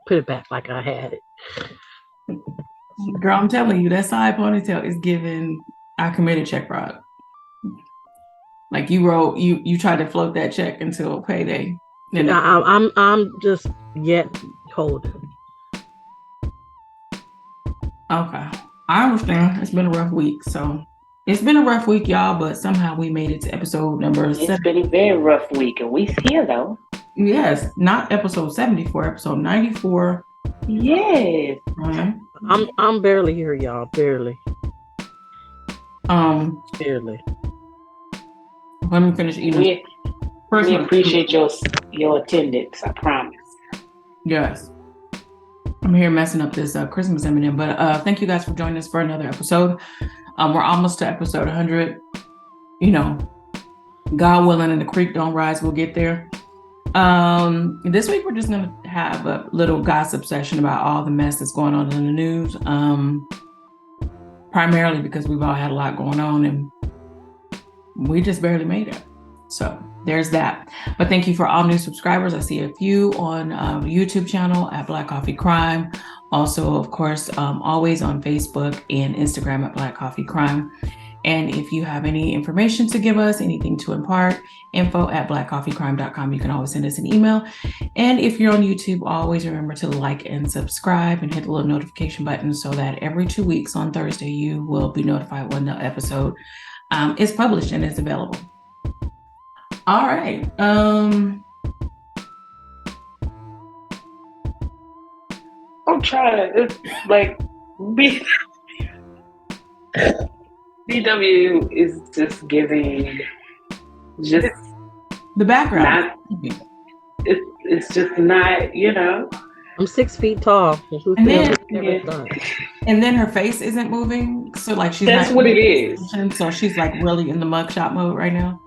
put it back like I had it. Girl, I'm telling you, that side ponytail is giving I committed check fraud. Like you tried to float that check until payday. Then I'm just yet holding. okay. I understand. It's been a rough week. So it's been a rough week, y'all, but somehow we made it to episode number It's 7. been a very rough week, and we here though. Yes, not episode 74, episode 94. Yes. I'm barely here, y'all. Barely. Barely. Let me finish eating. We appreciate your attendance, I promise. Yes. I'm here messing up this Christmas M&M, but thank you guys for joining us for another episode. We're almost to episode 100. You know, God willing and the creek don't rise, we'll get there. This week we're just gonna have a little gossip session about all the mess that's going on in the news. Primarily because we've all had a lot going on and we just barely made it. So there's that. But thank you for all new subscribers. I see a few on YouTube channel at Black Coffee Crime. Also, of course, always on Facebook and Instagram at Black Coffee Crime. And if you have any information to give us, anything to impart, info@blackcoffeecrime.com. You can always send us an email. And if you're on YouTube, always remember to like and subscribe and hit the little notification button so that every 2 weeks on Thursday, you will be notified when the episode is published and is available. All right. I'm trying to BW is just giving the background. It's just not, I'm 6 feet tall. And then her face isn't moving. So like that's what it is. So she's like really in the mugshot mode right now.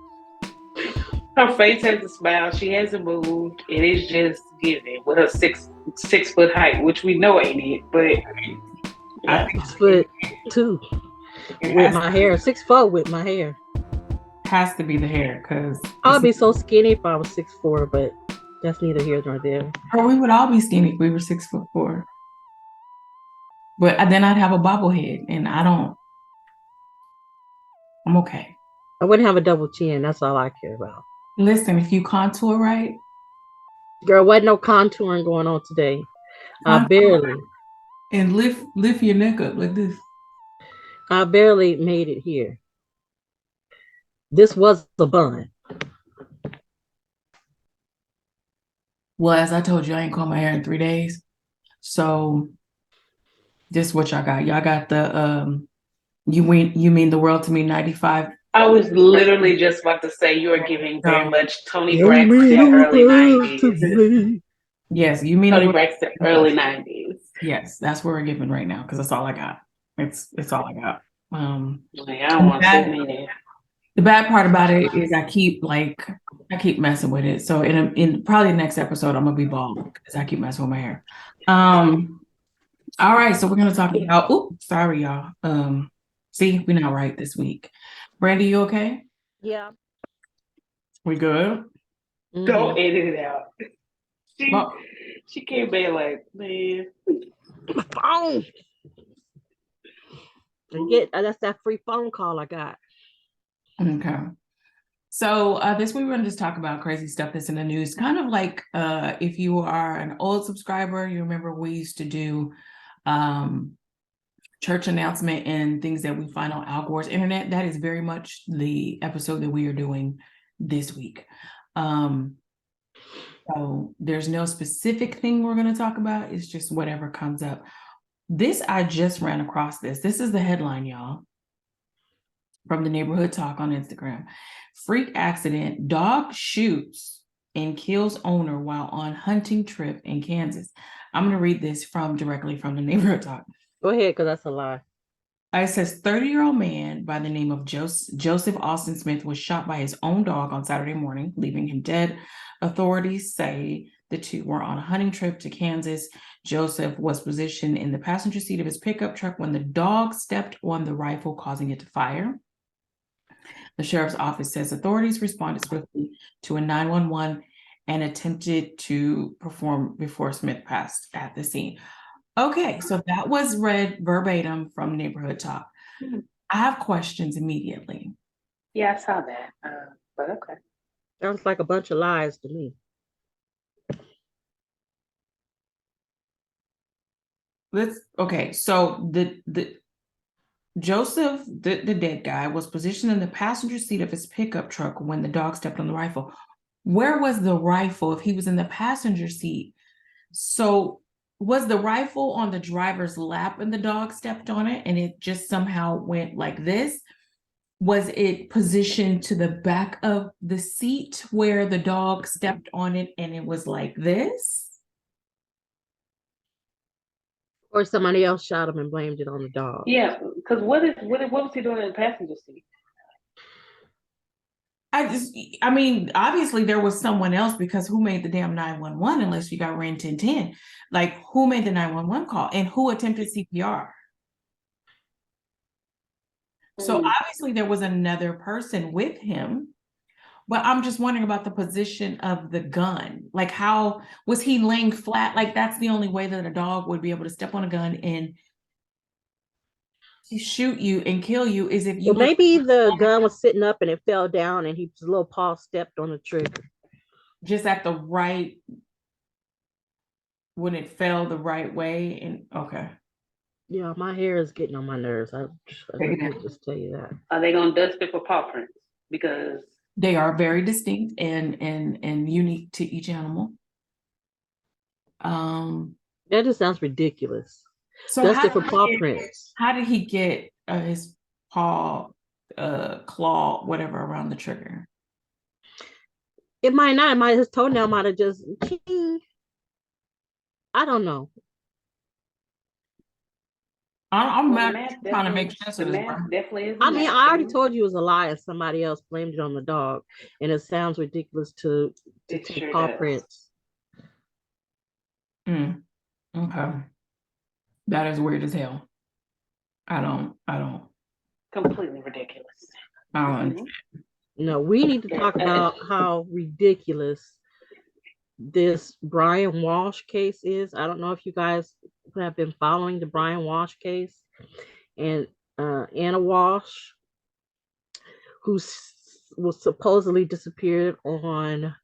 Her face has a smile. She hasn't moved. It is just giving with her six foot height, which we know ain't it, but yeah. 6'2" with my hair. 6'4" with my hair. Has to be the hair, because I'd be so skinny if I was 6'4", but that's neither here nor there. Or we would all be skinny if we were 6'4". But then I'd have a bobblehead, and I'm okay. I wouldn't have a double chin. That's all I care about. Listen, if you contour right. Girl, wasn't no contouring going on today. I barely. And lift your neck up like this. I barely made it here. This was the bun. Well, as I told you, I ain't combed my hair in 3 days. So this is what y'all got. Y'all got the you mean the world to me 95. I was literally just about to say you are giving very much Toni Braxton early 90s. Yes, you mean Toni Braxton early 90s. Yes, that's what we're giving right now because that's all I got. It's all I got. I don't want to see me. The bad part about it is I keep messing with it. So in probably the next episode, I'm gonna be bald because I keep messing with my hair. All right, so we're gonna talk about. Oh, sorry, y'all. See, we're not right this week. Brandy, you okay? Yeah. We good? Mm-hmm. Don't edit it out. She came back like, man. My phone. That's that free phone call I got. Okay. So this week we're going to just talk about crazy stuff that's in the news. Kind of like if you are an old subscriber, you remember we used to do church announcement and things that we find on Al Gore's internet. That is very much the episode that we are doing this week. So there's no specific thing we're going to talk about. It's just whatever comes up. I just ran across this. This is the headline, y'all. From the Neighborhood Talk on Instagram. Freak accident. Dog shoots and kills owner while on hunting trip in Kansas. I'm going to read this directly from the Neighborhood Talk. Go ahead, because that's a lie. It says 30-year-old man by the name of Joseph Austin Smith was shot by his own dog on Saturday morning, leaving him dead. Authorities say the two were on a hunting trip to Kansas. Joseph was positioned in the passenger seat of his pickup truck when the dog stepped on the rifle, causing it to fire. The sheriff's office says authorities responded swiftly to a 911 and attempted to perform before Smith passed at the scene. Okay, so that was read verbatim from Neighborhood Talk. I have questions immediately. Yeah, I saw that. But okay. Sounds like a bunch of lies to me. So the Joseph, the dead guy, was positioned in the passenger seat of his pickup truck when the dog stepped on the rifle. Where was the rifle if he was in the passenger seat? So was the rifle on the driver's lap and the dog stepped on it and it just somehow went like this? Was it positioned to the back of the seat where the dog stepped on it and it was like this? Or somebody else shot him and blamed it on the dog. Yeah, because what was he doing in the passenger seat? I mean, obviously there was someone else, because who made the damn 911 unless you got ran 1010? Like, who made the 911 call and who attempted CPR? So obviously there was another person with him, but I'm just wondering about the position of the gun. Like, how was he laying flat? Like, that's the only way that a dog would be able to step on a gun and shoot you and kill you is if you Well, maybe the gun was sitting up and it fell down and his little paw stepped on the trigger. Just at the right, when it fell the right way. And okay. Yeah, my hair is getting on my nerves. I just tell you that. Are they gonna dust it for paw prints? Because they are very distinct and unique to each animal. That just sounds ridiculous. So dust it for paw prints. How did he get his paw, claw, whatever, around the trigger? It might not. His toenail might have just. I don't know. I'm not trying to make sense of this. Definitely. I mean, I already told you it was a lie, and somebody else blamed it on the dog, and it sounds ridiculous to take paw prints. Okay, that is weird as hell. I don't. Completely ridiculous. I don't understand. No, we need to talk about how ridiculous this Brian Walsh case is. I don't know if you guys have been following the Brian Walsh case, and Anna Walsh, who was supposedly disappeared on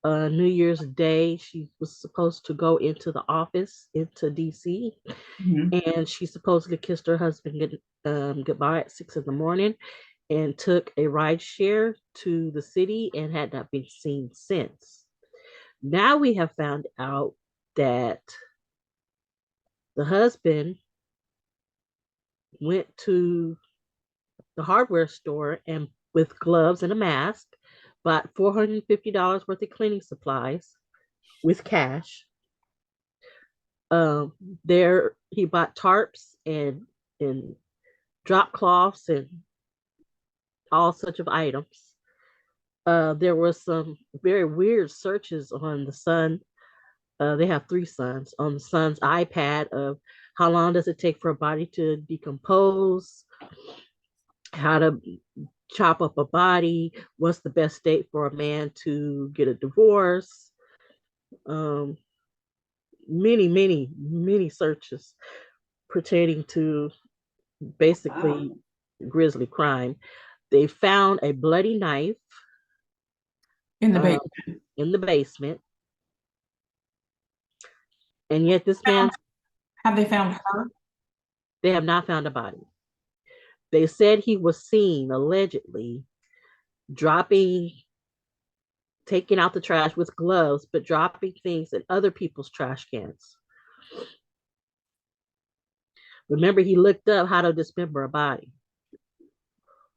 New Year's Day. She was supposed to go into the office into DC, and she supposedly kissed her husband goodbye at 6 a.m. and took a ride share to the city and had not been seen since. Now we have found out that the husband went to the hardware store and with gloves and a mask bought $450 worth of cleaning supplies with cash. There he bought tarps and drop cloths and all such of items. There were some very weird searches on the son. They have 3 sons, on the son's iPad of how long does it take for a body to decompose, how to chop up a body, what's the best date for a man to get a divorce. Many searches pertaining to basically grisly crime. They found a bloody knife in the basement. And yet this man... Have they found her? They have not found a body. They said he was seen allegedly taking out the trash with gloves, but dropping things in other people's trash cans. Remember, he looked up how to dismember a body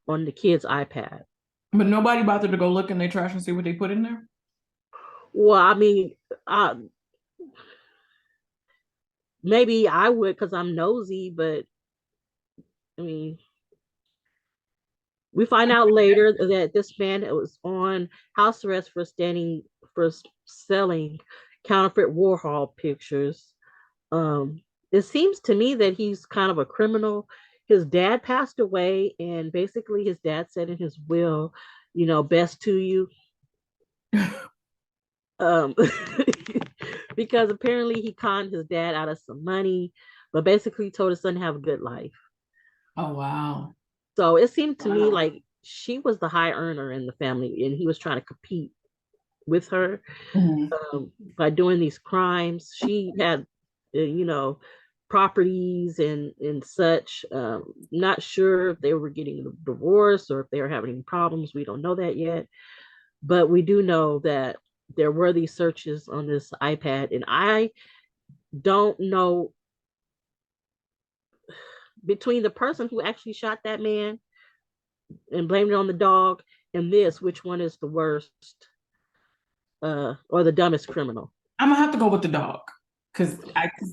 on the kid's iPad. But nobody bothered to go look in their trash and see what they put in there? Well, I mean, maybe I would because I'm nosy, but I mean, we find out later that this man was on house arrest for selling counterfeit Warhol pictures. It seems to me that he's kind of a criminal. His dad passed away, and basically his dad said in his will, best to you. um, because apparently he conned his dad out of some money, but basically told his son to have a good life. Oh, wow. So it seemed to me Wow. like she was the high earner in the family, and he was trying to compete with her Mhm. by doing these crimes. She had, you know, properties and such. Not sure if they were getting a divorce or if they were having any problems. We don't know that yet, but we do know that there were these searches on this iPad, and I don't know between the person who actually shot that man and blamed it on the dog and this, which one is the worst or the dumbest criminal. I'm gonna have to go with the dog because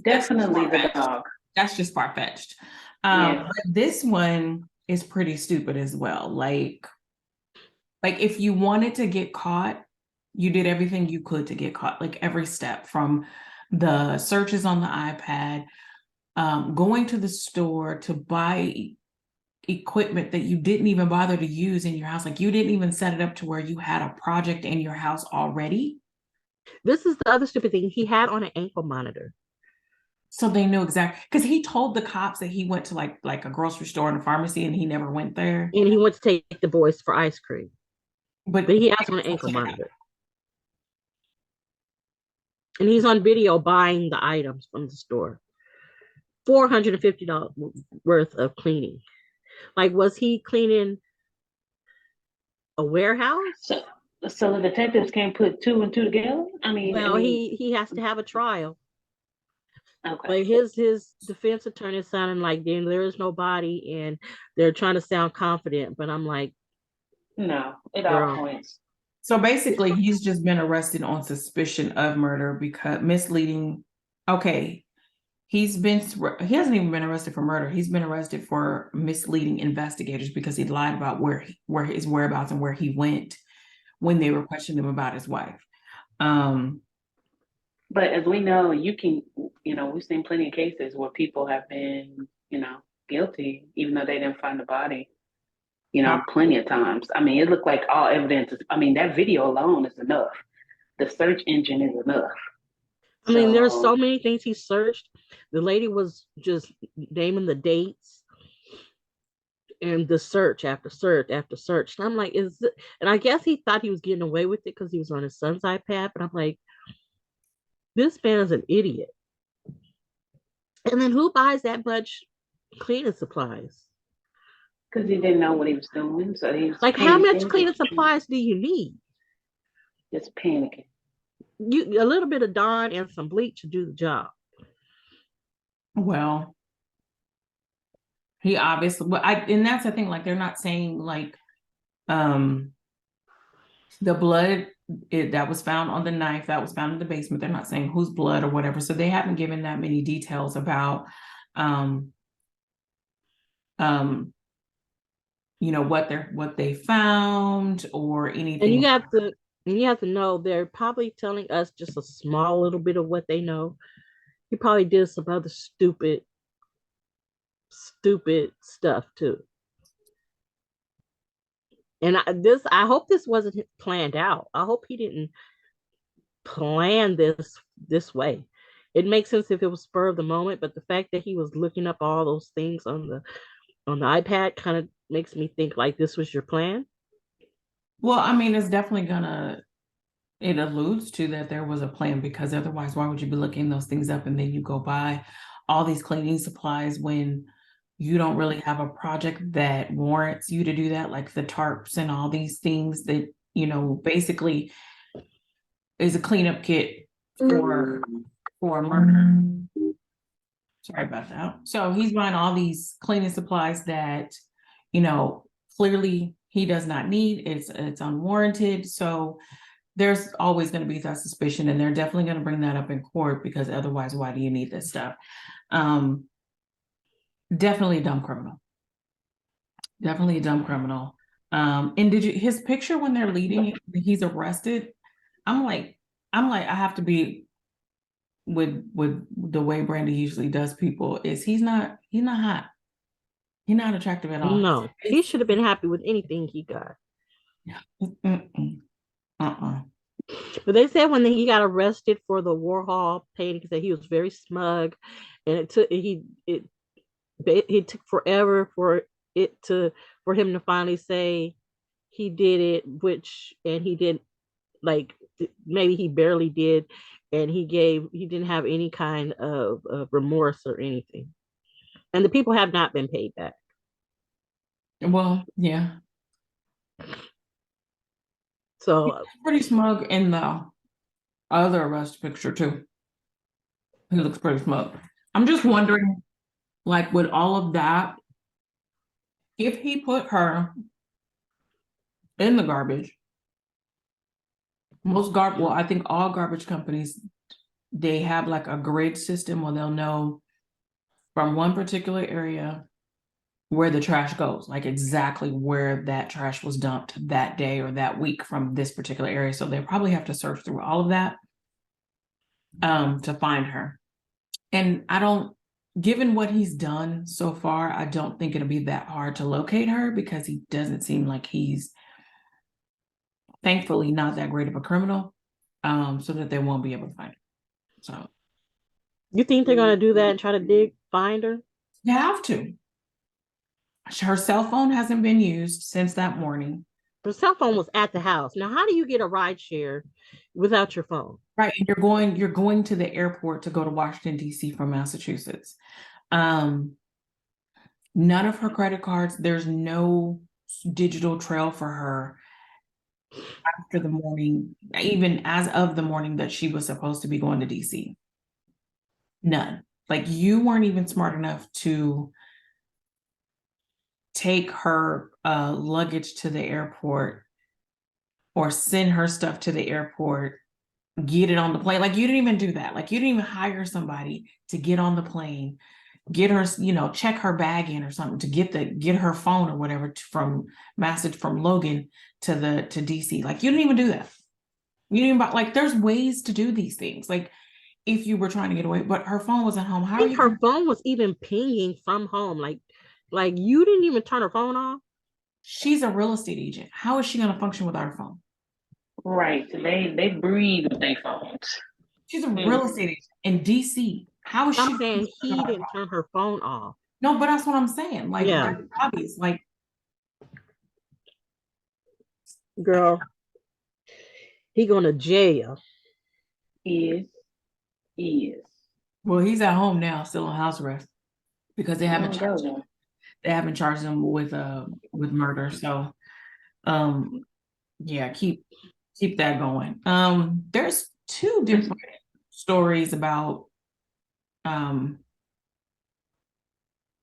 Definitely the dog. that's just far fetched. Yeah. But this one is pretty stupid as well. Like if you wanted to get caught, you did everything you could to get caught, like every step from the searches on the iPad, going to the store to buy equipment that you didn't even bother to use in your house. Like you didn't even set it up to where you had a project in your house already. This is the other stupid thing. He had on an ankle monitor. So they knew exactly because he told the cops that he went to like a grocery store and a pharmacy and he never went there. And he went to take the boys for ice cream. But But he has on an ankle monitor. And he's on video buying the items from the store. $450 worth of cleaning. Like, was he cleaning a warehouse? So the detectives can't put two and two together? Well, he has to have a trial. Okay. But his defense attorney is sounding like there is no body and they're trying to sound confident. But I'm like, No, it all girl, points. so basically, he's just been arrested on suspicion of murder because misleading. Okay, he hasn't even been arrested for murder. He's been arrested for misleading investigators because he lied about where his whereabouts and where he went when they were questioning him about his wife. But as we know, we've seen plenty of cases where people have been, guilty, even though they didn't find the body, plenty of times. It looked like all evidence that video alone is enough. The search engine is enough. I mean, there's so many things he searched. The lady was just naming the dates and the search after search after search. And I'm like, and I guess he thought he was getting away with it because he was on his son's iPad, but I'm like, this man is an idiot. And then who buys that much cleaning supplies? Because he didn't know what he was doing. So he was like, how much cleaning supplies do you need? Just panicking. A little bit of Dawn and some bleach to do the job. Well, he obviously, and that's the thing. Like they're not saying like, the blood that was found on the knife that was found in the basement. They're not saying whose blood or whatever. So they haven't given that many details about, what they found or anything. And you have to know they're probably telling us just a small little bit of what they know. He probably did some other stupid stuff too. And I hope this wasn't planned out. I hope he didn't plan this way. It makes sense if it was spur of the moment, but the fact that he was looking up all those things on the iPad kind of makes me think like this was your plan. Well, it's definitely it alludes to that there was a plan, because otherwise, why would you be looking those things up and then you go buy all these cleaning supplies when you don't really have a project that warrants you to do that, like the tarps and all these things that, basically is a cleanup kit for murder. Sorry about that. So he's buying all these cleaning supplies that, clearly he does not need. It's unwarranted. So there's always going to be that suspicion, and they're definitely going to bring that up in court, because otherwise, why do you need this stuff? Definitely a dumb criminal. Definitely a dumb criminal. And his picture when they're leading, he's arrested. I'm like, I have to be with the way Brandy usually does people, is he's not hot. He's not attractive at all. No, he should have been happy with anything he got. But they said when he got arrested for the Warhol painting, that he was very smug, and it took forever it to for him to finally say he did it, which and he did like maybe he barely did, and he didn't have any kind of remorse or anything, and the people have not been paid back. Well, yeah. So He's pretty smug in the other arrest picture too. He looks pretty smug. I'm just wondering, like with all of that, if he put her in the garbage, well, I think all garbage companies, they have like a grid system where they'll know from one particular area where the trash goes, like exactly where that trash was dumped that day or that week from this particular area. So they probably have to search through all of that to find her. And given what he's done so far, I don't think it'll be that hard to locate her because he doesn't seem like he's thankfully not that great of a criminal, so that they won't be able to find her. So you think they're gonna do that and try to find her? you have to. Her cell phone hasn't been used since that morning. Her cell phone was at the house. Now, how do you get a ride share without your phone? Right. And you're going to the airport to go to Washington, D.C. from Massachusetts. None of her credit cards, there's no digital trail for her after the morning, even as of the morning that she was supposed to be going to DC. None. Like you weren't even smart enough to take her luggage to the airport or send her stuff to the airport, get it on the plane. Like you didn't even do that. Like you didn't even hire somebody to get on the plane, get her, check her bag in or something to get her phone or whatever from Logan to DC. Like you didn't even do that. You didn't even like there's ways to do these things. Like if you were trying to get away, but her phone was at home. I think her phone was even pinging from home. Like you didn't even turn her phone off. She's a real estate agent. How is she going to function without her phone? Right. They breathe with their phones. She's a real estate agent in DC. How is I'm saying he didn't turn her phone off. No, but that's what I'm saying. Like, yeah, obvious. Like, girl, he going to jail. He is. Well, he's at home now, still on house arrest because they haven't charged him. They haven't charged him with murder. So, yeah, keep that going. There's two different stories about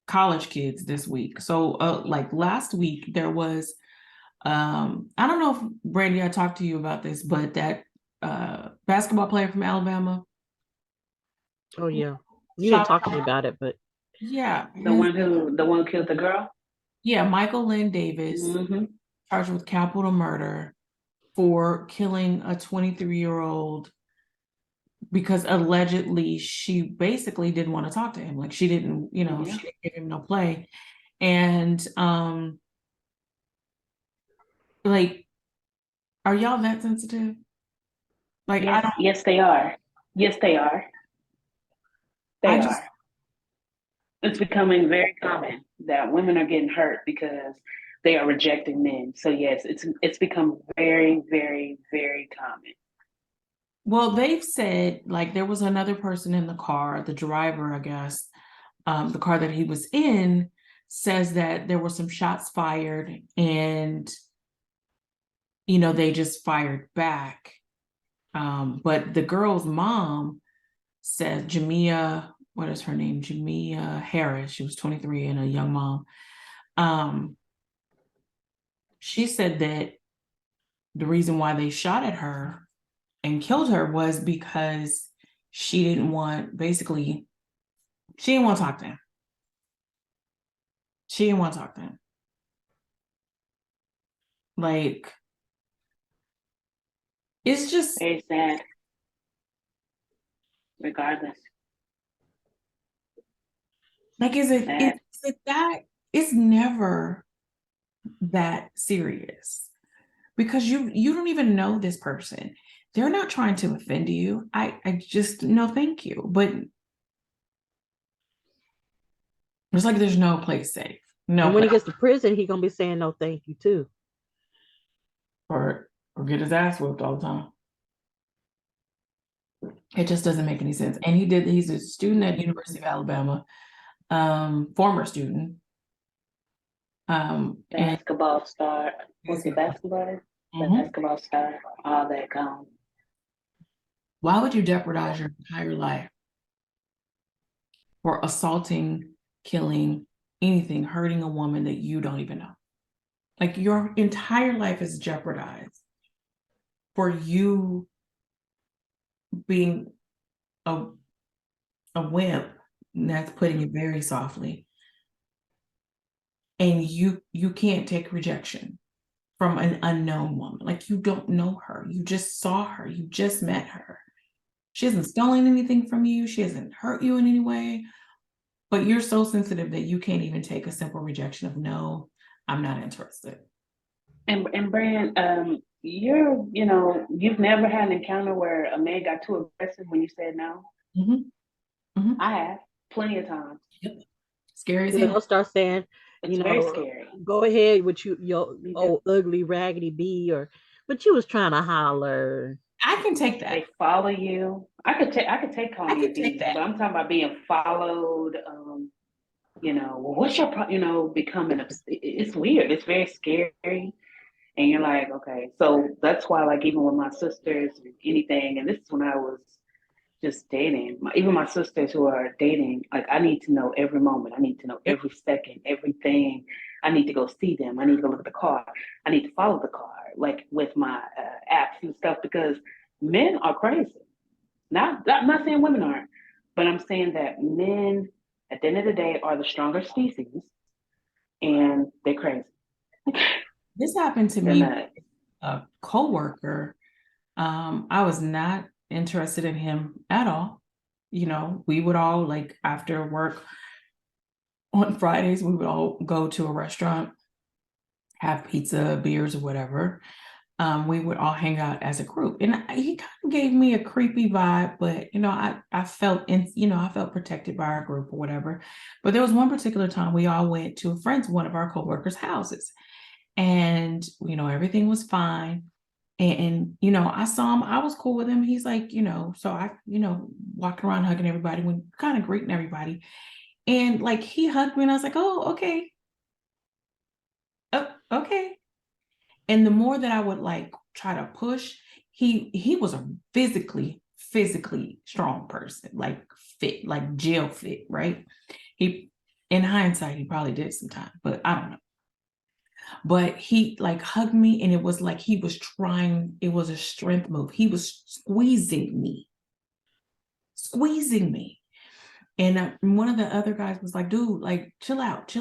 college kids this week. So, like last week, there was I don't know if Brandy, I talked to you about this, but that basketball player from Alabama. Oh yeah, you didn't talk to me about it, but yeah, the one who killed the girl. Yeah, Michael Lynn Davis, charged with capital murder for killing a 23-year-old because allegedly she basically didn't want to talk to him. Like she didn't, she didn't give him no play. And like, are y'all that sensitive? Like, yes, yes, they are. Yes, they are. It's becoming very common that women are getting hurt because they are rejecting men. So yes, it's become very, very, very common. Well, they've said like there was another person in the car, the driver, I guess, the car that he was in says that there were some shots fired and, they just fired back. But the girl's mom said, Jamia, what is her name? Jamia Harris. She was 23 and a young mom. She said that the reason why they shot at her and killed her was because she didn't want to talk to him. She didn't want to talk to him. Like, it's just very sad. Regardless. Like, is it that? It's never that serious. because you don't even know this person. They're not trying to offend you. I just no thank you. But it's like there's no place safe. No And when he place. gets to prison, he gonna be saying no thank you too. Or get his ass whooped all the time. It just doesn't make any sense. And he's a student at University of Alabama, former student. And Basketball star. Was it basketball? The Mhm. basketball star. All that gone. Why would you jeopardize your entire life for assaulting, killing, anything, hurting a woman that you don't even know? Like your entire life is jeopardized for you being a wimp, and that's putting it very softly. And you can't take rejection from an unknown woman. Like you don't know her. You just saw her. You just met her. She hasn't stolen anything from you. She hasn't hurt you in any way. But you're so sensitive that you can't even take a simple rejection of no, I'm not interested. And Brand, you've never had an encounter where a man got too aggressive when you said no. I have plenty of times. Yep. Scary as So hell. they'll start saying, It's very scary. go ahead with your old ugly raggedy bee, but you was trying to holler. I can take that. They follow you. I could take calling you a bee, but I'm talking about being followed. Well, what's your becoming it's weird. It's very scary. And you're like, okay. So that's why, like, even with my sisters, anything, and this is when I was just dating, even my sisters who are dating, like, I need to know every moment. I need to know every second, everything. I need to go see them. I need to go look at the car. I need to follow the car, like with my apps and stuff, because men are crazy. I'm not saying women aren't, but I'm saying that men, at the end of the day, are the stronger species, and they're crazy. This happened to me, a coworker. I was not interested in him at all. We would all, like, after work on Fridays, we would all go to a restaurant, have pizza, beers, or whatever. We would all hang out as a group, and he kind of gave me a creepy vibe, but I felt I felt protected by our group or whatever. But there was one particular time we all went to one of our coworkers' houses, and everything was fine. And I saw him, I was cool with him. He's like, so I, walking around hugging everybody, when kind of greeting everybody. And like he hugged me and I was like, oh, okay. Oh, okay. And the more that I would like try to push, he was a physically strong person, like fit, like jail fit, right? He, in hindsight, he probably did some time, but I don't know. But he like hugged me, and it was like he was trying, it was a strength move. He was squeezing me. And one of the other guys was like, dude, like, chill out.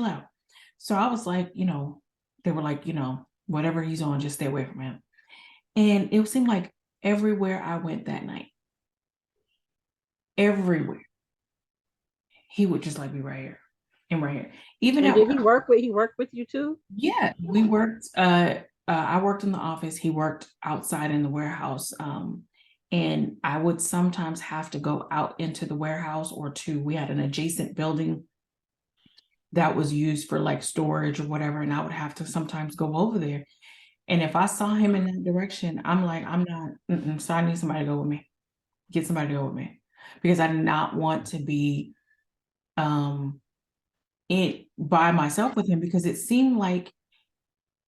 So I was like, they were like, whatever he's on, just stay away from him. And it seemed like everywhere I went that night, everywhere, he would just like be right here and right here. Even did he work with you too? Yeah, we worked. I worked in the office. He worked outside in the warehouse. And I would sometimes have to go out into the warehouse, we had an adjacent building that was used for like storage or whatever. And I would have to sometimes go over there. And if I saw him in that direction, I'm like, I'm not, so I need somebody to go with me. Get somebody to go with me. Because I did not want to be by myself with him, because it seemed like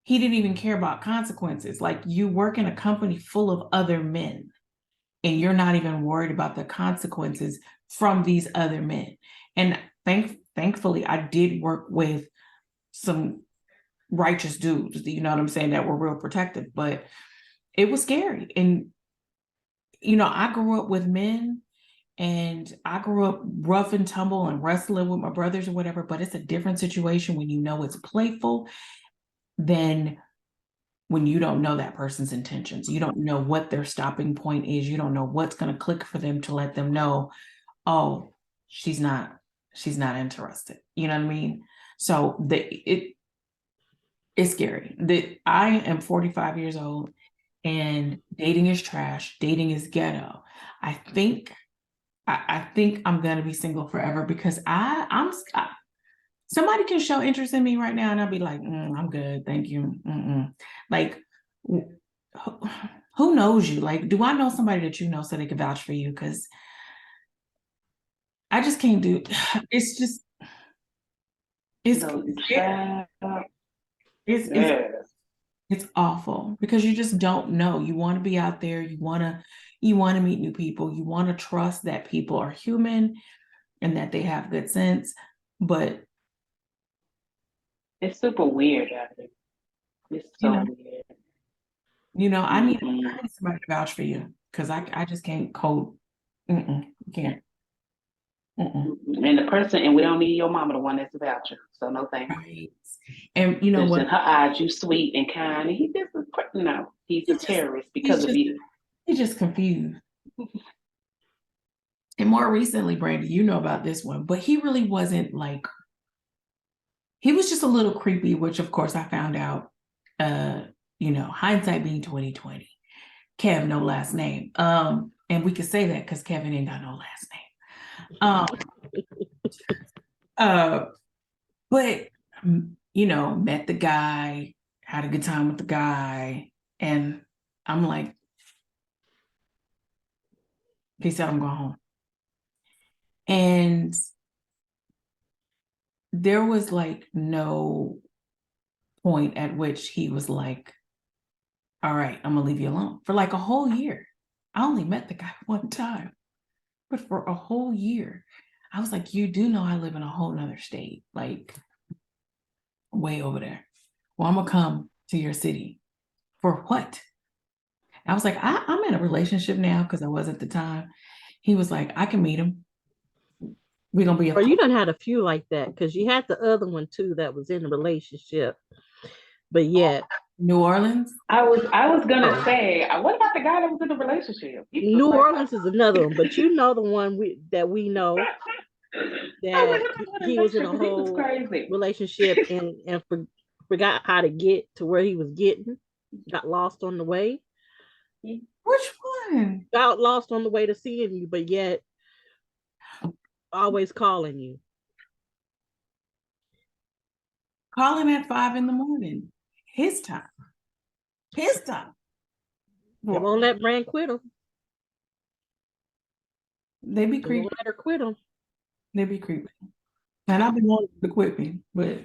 he didn't even care about consequences. Like, you work in a company full of other men, and you're not even worried about the consequences from these other men. And thankfully, I did work with some righteous dudes, you know what I'm saying, that were real protective, but it was scary. And, I grew up with men, and I grew up rough and tumble and wrestling with my brothers or whatever, but it's a different situation when it's playful than when you don't know that person's intentions. You don't know what their stopping point is. You don't know what's going to click for them to let them know, oh, she's not interested. You know what I mean? So It's scary. I am 45 years old and dating is trash. Dating is ghetto. I think I'm gonna be single forever because somebody can show interest in me right now and I'll be like, I'm good, thank you. Like, who knows you? Like, do I know somebody that you know so they can vouch for you? Because I just can't do. It's just it's So, it's it's awful because you just don't know. You want to be out there. You want to meet new people. You want to trust that people are human and that they have good sense. But it's super weird out there. It's so weird. I need somebody to vouch for you because I just can't code. Can't. And the person, and we don't need your mama, the one that's a voucher. So no thanks. Right. And you know what? In her eyes, you sweet and kind, and he just he's a terrorist because of you. He's just confused. And more recently, Brandy, you know about this one, but he really wasn't like. He was just a little creepy, which of course I found out. Hindsight being 2020. Kev, no last name. And we could say that because Kevin ain't got no last name. But met the guy, had a good time with the guy, and I'm like, he said I'm going home. And there was like no point at which he was like, all right, I'm gonna leave you alone for like a whole year. I only met the guy one time, but for a whole year, I was like, you do know I live in a whole nother state, like way over there. Well, I'm gonna come to your city for what? I was like, I'm in a relationship now because I was at the time. He was like, I can meet him. We're gonna be. Or you done had a few like that because you had the other one too that was in a relationship, but yet New Orleans. I was gonna say, what about the guy that was in the relationship? New Orleans is another one, but you know the one that we know that he was in a whole relationship and forgot how to get to where he was getting, got lost on the way. Which one? Got lost on the way to seeing you, but yet always calling you. Calling at 5 a.m. His time. They won't let Brand quit him. They be creepy. Let her quit him. They be creepy. And I've been wanting to quit me, but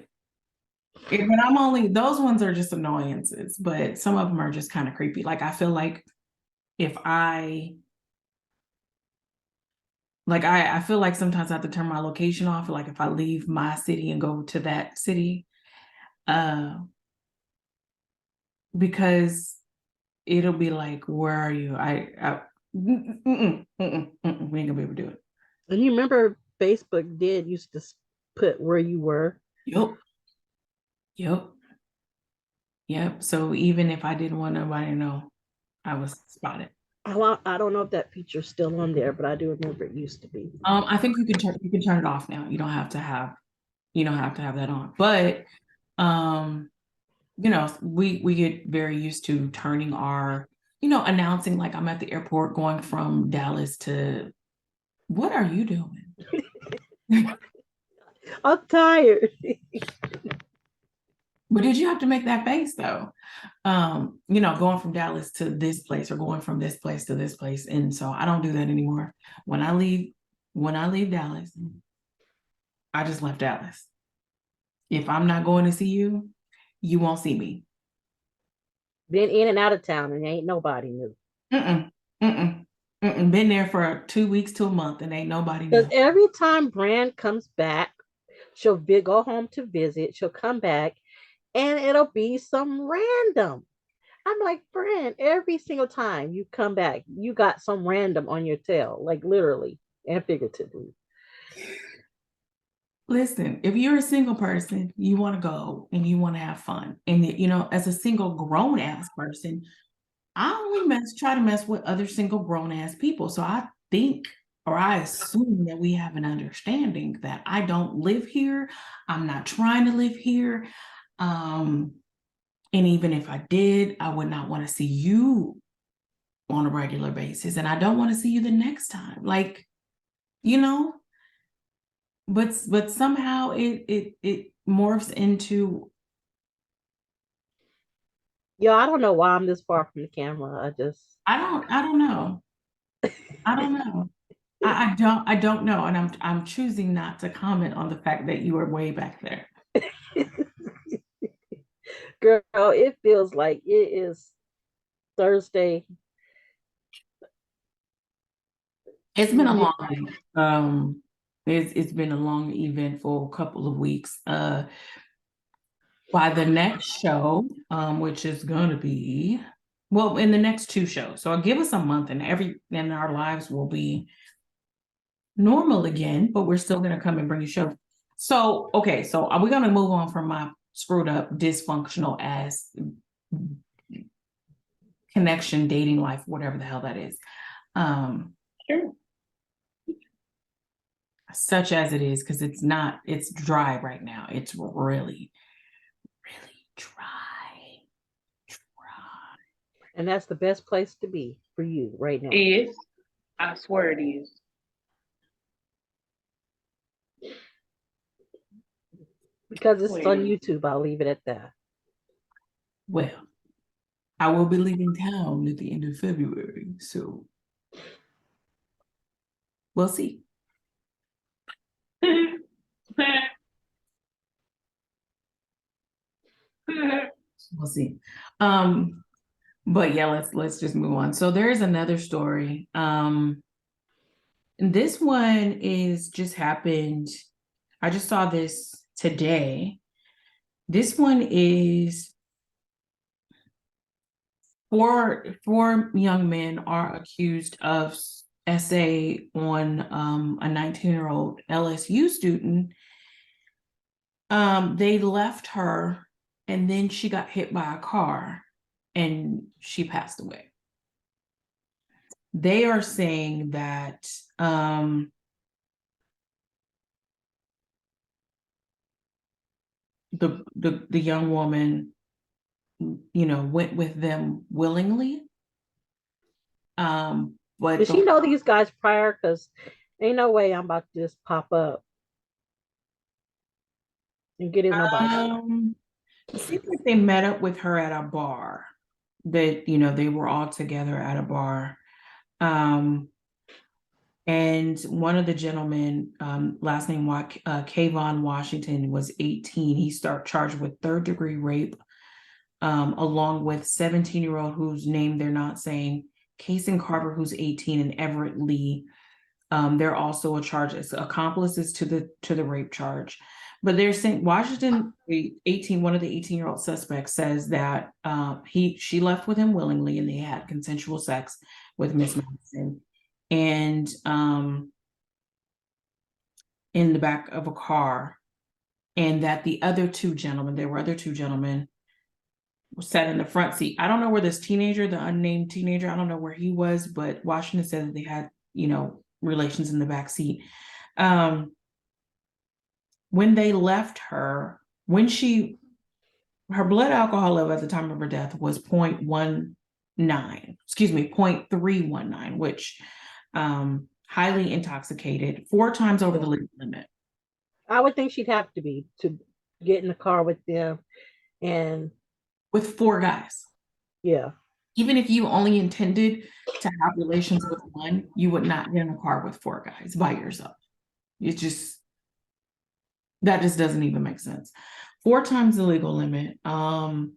I'm only, those ones are just annoyances, but some of them are just kind of creepy. Like I feel like if I feel like sometimes I have to turn my location off. Like if I leave my city and go to that city, because it'll be like, where are you? We ain't gonna be able to do it. And you remember Facebook used to put where you were. Yep. So even if I didn't want nobody to know, I was spotted. I don't know if that feature's still on there, but I do remember it used to be. I think you can turn it off now. You don't have to have that on. But we get very used to turning our, announcing like I'm at the airport going from Dallas to, what are you doing? I'm tired. But did you have to make that face though? Going from Dallas to this place or going from this place to this place. And so I don't do that anymore. When I leave Dallas, I just left Dallas. If I'm not going to see you, you won't see me. Been in and out of town and ain't nobody new. Been there for 2 weeks to a month and ain't nobody new. Because every time Brand comes back, she'll go home to visit. She'll come back and it'll be some random. I'm like, Brand, every single time you come back, you got some random on your tail, like literally and figuratively. Listen, if you're a single person, you want to go and you want to have fun. And, as a single grown ass person, I only try to mess with other single grown ass people. So I think, or I assume that we have an understanding that I don't live here. I'm not trying to live here. And even if I did, I would not want to see you on a regular basis. And I don't want to see you the next time. Like, you know, but somehow it morphs into. Yeah, I don't know why I'm this far from the camera. I don't know. I don't know. I don't know. And I'm choosing not to comment on the fact that you are way back there. Girl, it feels like it is Thursday. It's been a long week. It's been a long, eventful couple of weeks. By the next show, which is gonna be, well, in the next two shows. So I'll give us a month, and our lives will be normal again, but we're still gonna come and bring you shows. So okay, so are we gonna move on from my screwed up, dysfunctional ass connection, dating life, whatever the hell that is? Sure. Such as it is, because it's dry right now. It's really, really dry. And that's the best place to be for you right now. It is. I swear it is. Because it's on YouTube, I'll leave it at that. Well, I will be leaving town at the end of February, so we'll see. We'll see. But yeah, let's just move on. So there's another story. This one is just happened. I just saw this today. This one is four young men are accused of SA on a 19-year-old LSU student. They left her, and then she got hit by a car and she passed away. They are saying that the young woman, went with them willingly. But did she know these guys prior? Because ain't no way I'm about to just pop up and get in nobody. It seems like they met up with her at a bar. That they were all together at a bar. And one of the gentlemen, last name Kayvon Washington, was 18. He charged with third-degree rape, along with 17-year-old whose name they're not saying, Kason Carver, who's 18, and Everett Lee. They're also as accomplices to the rape charge. But they're saying Washington, one of the 18-year-old suspects, says that she left with him willingly, and they had consensual sex with Miss Madison, and in the back of a car, and that the other two gentlemen, sat in the front seat. I don't know where this teenager, the unnamed teenager, I don't know where he was, but Washington said that they had, relations in the back seat. When they left her, her blood alcohol level at the time of her death was 0.319, which highly intoxicated, 4 times over the legal limit. I would think she'd have to be to get in the car with them and with 4 guys. Yeah. Even if you only intended to have relations with one, you would not get in a car with 4 guys by yourself. That just doesn't even make sense. 4 times the legal limit. One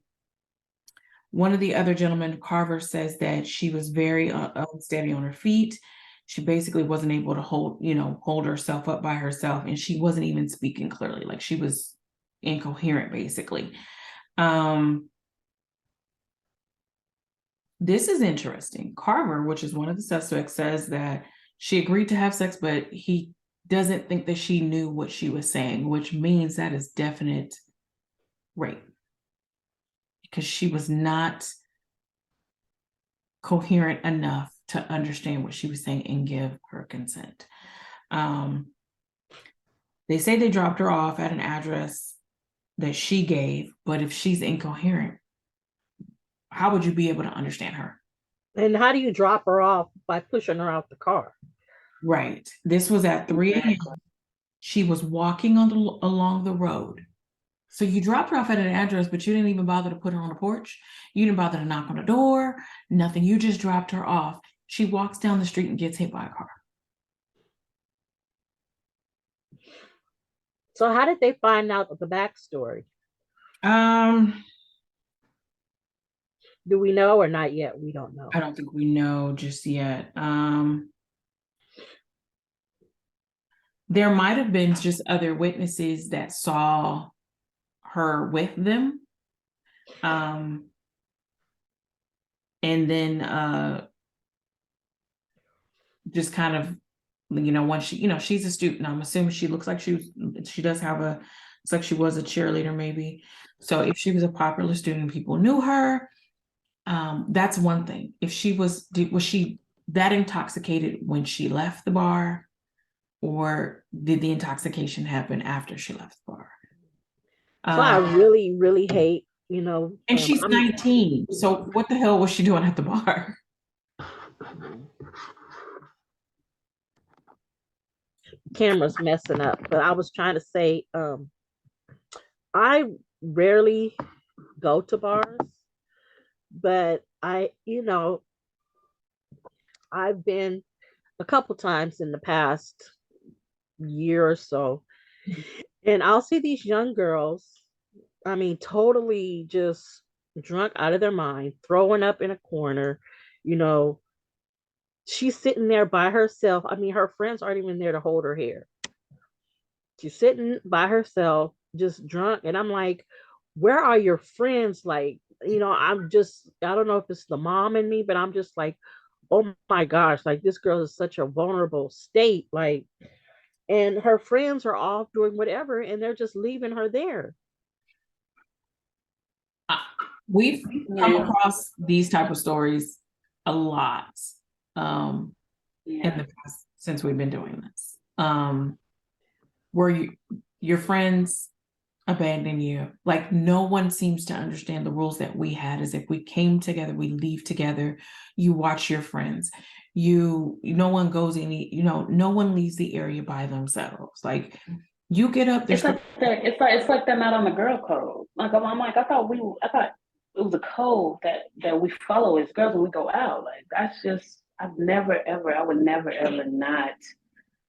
of the other gentlemen, Carver, says that she was very unsteady on her feet. She basically wasn't able to hold herself up by herself, and she wasn't even speaking clearly. Like, she was incoherent, basically. This is interesting. Carver, which is one of the suspects, says that she agreed to have sex, but he doesn't think that she knew what she was saying, which means that is definite rape, because she was not coherent enough to understand what she was saying and give her consent. They say they dropped her off at an address that she gave, but if she's incoherent, how would you be able to understand her? And how do you drop her off by pushing her out the car? Right. This was at 3 a.m. Exactly. She was walking along the road. So you dropped her off at an address, but you didn't even bother to put her on the porch. You didn't bother to knock on the door, nothing. You just dropped her off. She walks down the street and gets hit by a car. So how did they find out the backstory? Um, Do we know or not yet? We don't know. I don't think we know just yet. There might have been just other witnesses that saw her with them. And then just kind of, once she, she's a student. I'm assuming she looks like she does have it's like she was a cheerleader maybe. So if she was a popular student, people knew her. That's one thing. If she was she that intoxicated when she left the bar, or did the intoxication happen after she left the bar? So I really, really hate, and she's 19. So what the hell was she doing at the bar? Camera's messing up, but I was trying to say, I rarely go to bars, but I've been a couple times in the past year or so, and I'll see these young girls, I mean, totally just drunk out of their mind, throwing up in a corner, you know, she's sitting there by herself. I mean, her friends aren't even there to hold her hair. She's sitting by herself, just drunk. And I'm like, where are your friends? Like, I don't know if it's the mom in me, but I'm just like, oh my gosh, like this girl is such a vulnerable state. Like, and her friends are off doing whatever, and they're just leaving her there. We've come across these type of stories a lot in the past since we've been doing this. Where your friends abandon you. Like, no one seems to understand the rules that we had. As if we came together, we leave together, you watch your friends. No one goes no one leaves the area by themselves. Like, you get up there. It's like they're not on the girl code. Like I'm like, I thought it was a code that we follow as girls when we go out. Like that's just I would never ever not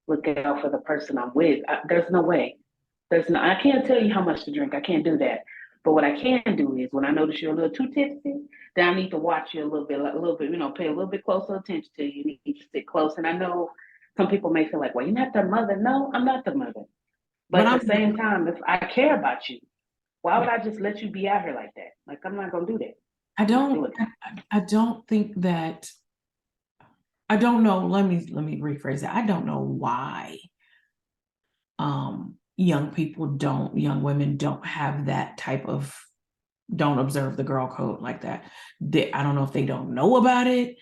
look out for the person I'm with. There's no way. I can't tell you how much to drink. I can't do that. But what I can do is when I notice you're a little too tipsy, then I need to watch you a little bit, pay a little bit closer attention to you. You need to sit close. And I know some people may feel like, well, you're not their mother. No, I'm not the mother. But at the same time, if I care about you, why would I just let you be out here like that? Like, I'm not going to do that. I don't think that, I don't know. Let me rephrase that. I don't know why young women don't have that type of, don't observe the girl code like that. I don't know if they don't know about it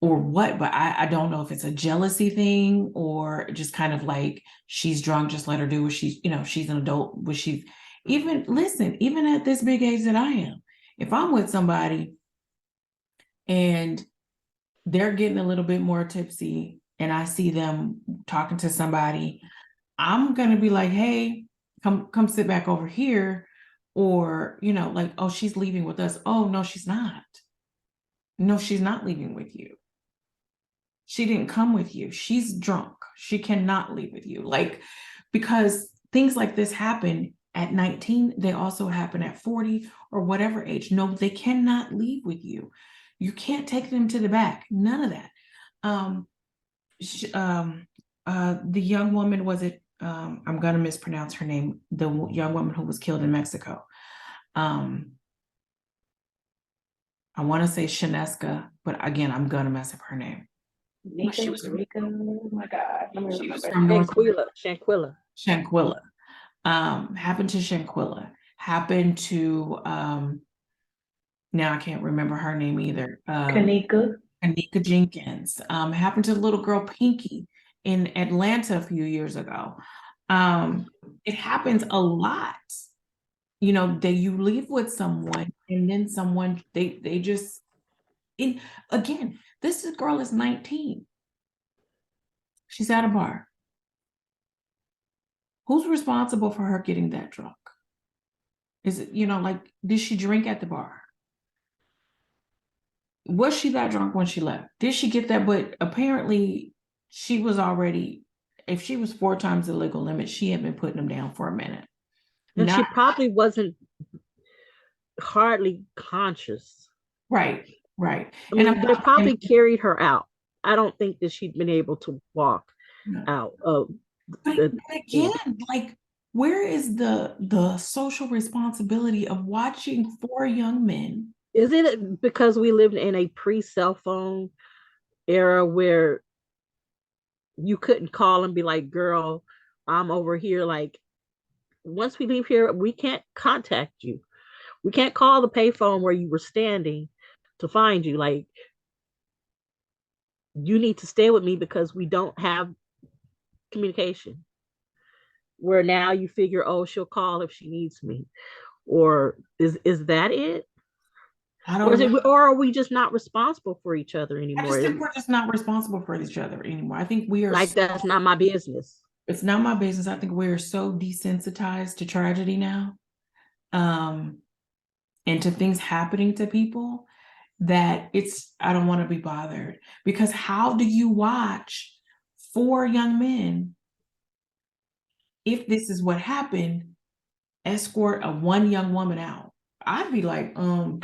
or what, but I don't know if it's a jealousy thing or just kind of like, she's drunk, just let her do what she's an adult, even at this big age that I am, if I'm with somebody and they're getting a little bit more tipsy and I see them talking to somebody, I'm going to be like, hey, come sit back over here. Or, like, oh, she's leaving with us. Oh, no, she's not. No, she's not leaving with you. She didn't come with you. She's drunk. She cannot leave with you. Like, because things like this happen at 19, they also happen at 40 or whatever age. No, they cannot leave with you. You can't take them to the back. None of that. The young woman, was it, I'm going to mispronounce her name, the young woman who was killed in Mexico. I want to say Shaneska, but again, I'm going to mess up her name. She was Rika. Oh my God. She was from Shanquilla. Shanquilla. Happened to Shanquilla. Happened to now I can't remember her name either. Kanika Jenkins. Happened to the little girl Pinky in Atlanta a few years ago. It happens a lot. you leave with someone and then someone, they just, again, this girl is 19. She's at a bar. Who's responsible for her getting that drunk? Is it, like, did she drink at the bar? Was she that drunk when she left? Did she get that? But apparently she was already, if she was 4 times the legal limit, she had been putting them down for a minute. And she probably wasn't hardly conscious. Right. I mean, they probably carried her out. I don't think that she'd been able to walk out of. But again, like, where is the social responsibility of watching 4 young men? Isn't it because we lived in a pre-cell phone era where you couldn't call and be like, girl, I'm over here. Like, once we leave here, we can't contact you. We can't call the payphone where you were standing to find you. Like, you need to stay with me because we don't have communication. Where now you figure, oh, she'll call if she needs me. Or is that it? I don't know. Or are we just not responsible for each other anymore? I just think we're just not responsible for each other anymore. I think we are like, that's not my business. It's not my business. I think we're so desensitized to tragedy now, and to things happening to people, that I don't want to be bothered. Because how do you watch 4 young men, if this is what happened, escort a 1 young woman out? I'd be like, do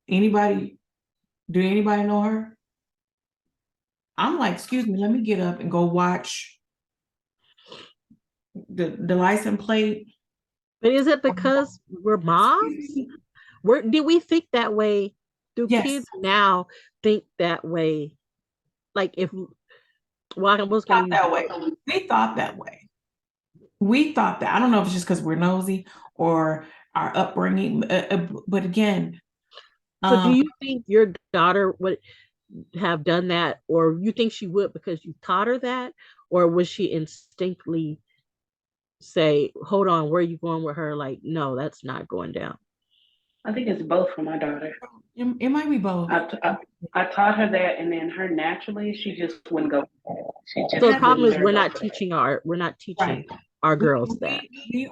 anybody know her? I'm like, excuse me, let me get up and go watch the license plate. But is it because we're moms? Did we think that way? Do kids now think that way? Like, if I was going that way. We thought that way. We thought that. I don't know if it's just because we're nosy or our upbringing, but again. So do you think your daughter would have done that, or you think she would because you taught her that, or would she instinctively say, hold on, where are you going with her? Like, no, that's not going down. I think it's both for my daughter. It might be both. I taught her that, and then her naturally, she just wouldn't go. So the problem is we're not teaching our girls that. We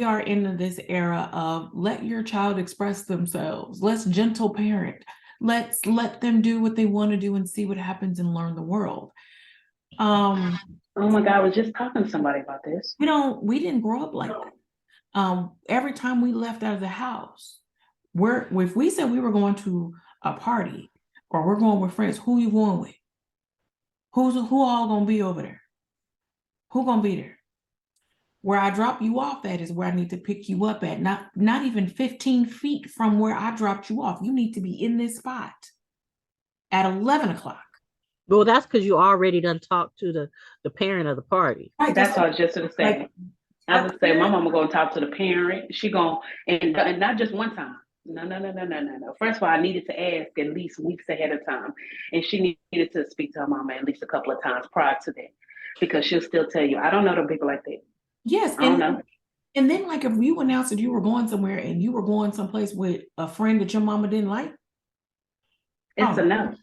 are in this era of let your child express themselves. Let's gentle parent. Let's let them do what they want to do and see what happens and learn the world. Oh my God, I was just talking to somebody about this. We didn't grow up like that. Every time we left out of the house, if we said we were going to a party or we're going with friends, who you going with? Who all gonna be over there? Who gonna be there? Where I drop you off at is where I need to pick you up at. Not even 15 feet from where I dropped you off. You need to be in this spot at 11 o'clock. Well, that's because you already done talked to the parent of the party. Right, that's what I was just gonna say. Like, I would say my mama gonna talk to the parent. She gonna and not just one time. No. First of all, I needed to ask at least weeks ahead of time, and she needed to speak to her mama at least a couple of times prior to that, because she'll still tell you, I don't know the people like that. Yes, I don't know. And then, like, if you announced that you were going somewhere and you were going someplace with a friend that your mama didn't like, it's a no.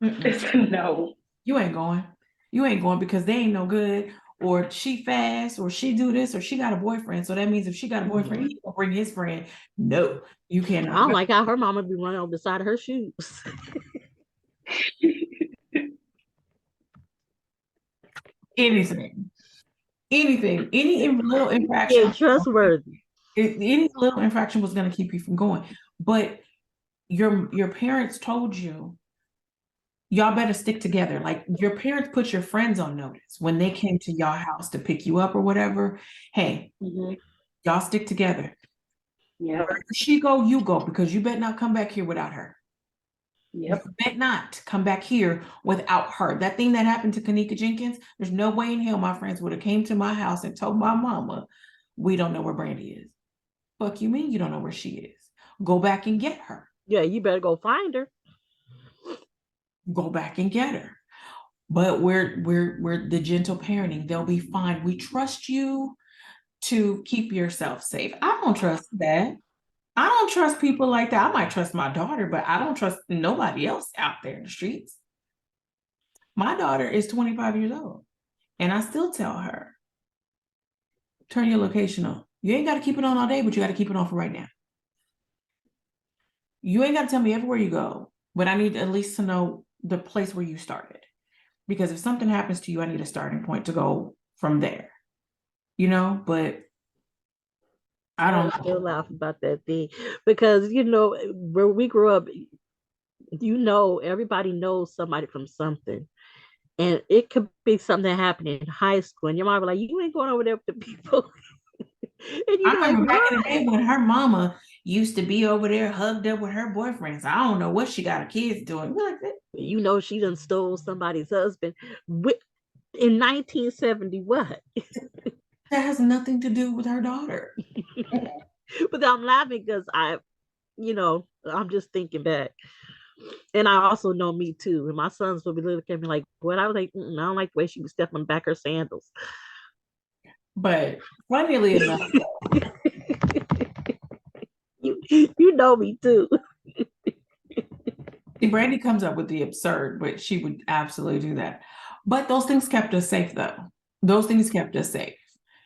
It's a no. You ain't going. You ain't going because they ain't no good, or she fast, or she do this, or she got a boyfriend. So that means if she got a boyfriend, he gonna bring his friend. No, you cannot. I don't like how her mama be running over the side of her shoes. Anything, any little infraction. Yeah, trustworthy. Any little infraction was going to keep you from going. But your parents told you, y'all better stick together. Like, your parents put your friends on notice when they came to y'all house to pick you up or whatever. Hey, y'all stick together. Yeah. Where she go, you go, because you better not come back here without her. Yep. You better not come back here without her. That thing that happened to Kenneka Jenkins, there's no way in hell my friends would have came to my house and told my mama, we don't know where Brandy is. Fuck you mean you don't know where she is? Go back and get her. Yeah, you better go find her. Go back and get her. But we're the gentle parenting. They'll be fine. We trust you to keep yourself safe. I'm don't trust that. I don't trust people like that. I might trust my daughter, but I don't trust nobody else out there in the streets. My daughter is 25 years old, and I still tell her, turn your location on. You ain't got to keep it on all day, but you got to keep it on for right now. You ain't got to tell me everywhere you go, but I need at least to know the place where you started. Because if something happens to you, I need a starting point to go from there. You know, but I don't still laugh about that thing because where we grew up, everybody knows somebody from something. And it could be something that happened in high school, and your mom be like, "You ain't going over there with the people." And I you're like, remember back in the "What?" day when her mama used to be over there hugged up with her boyfriends. I don't know what she got her kids doing. We're like that. She done stole somebody's husband in 1970. What? That has nothing to do with her daughter. But I'm laughing because I'm just thinking back. And I also know me too. And my sons will be looking at me like, "What?" I was like, I don't like the way she was stepping back her sandals. But funnily enough, you know me too. Brandy comes up with the absurd, but she would absolutely do that. But those things kept us safe, though. Those things kept us safe.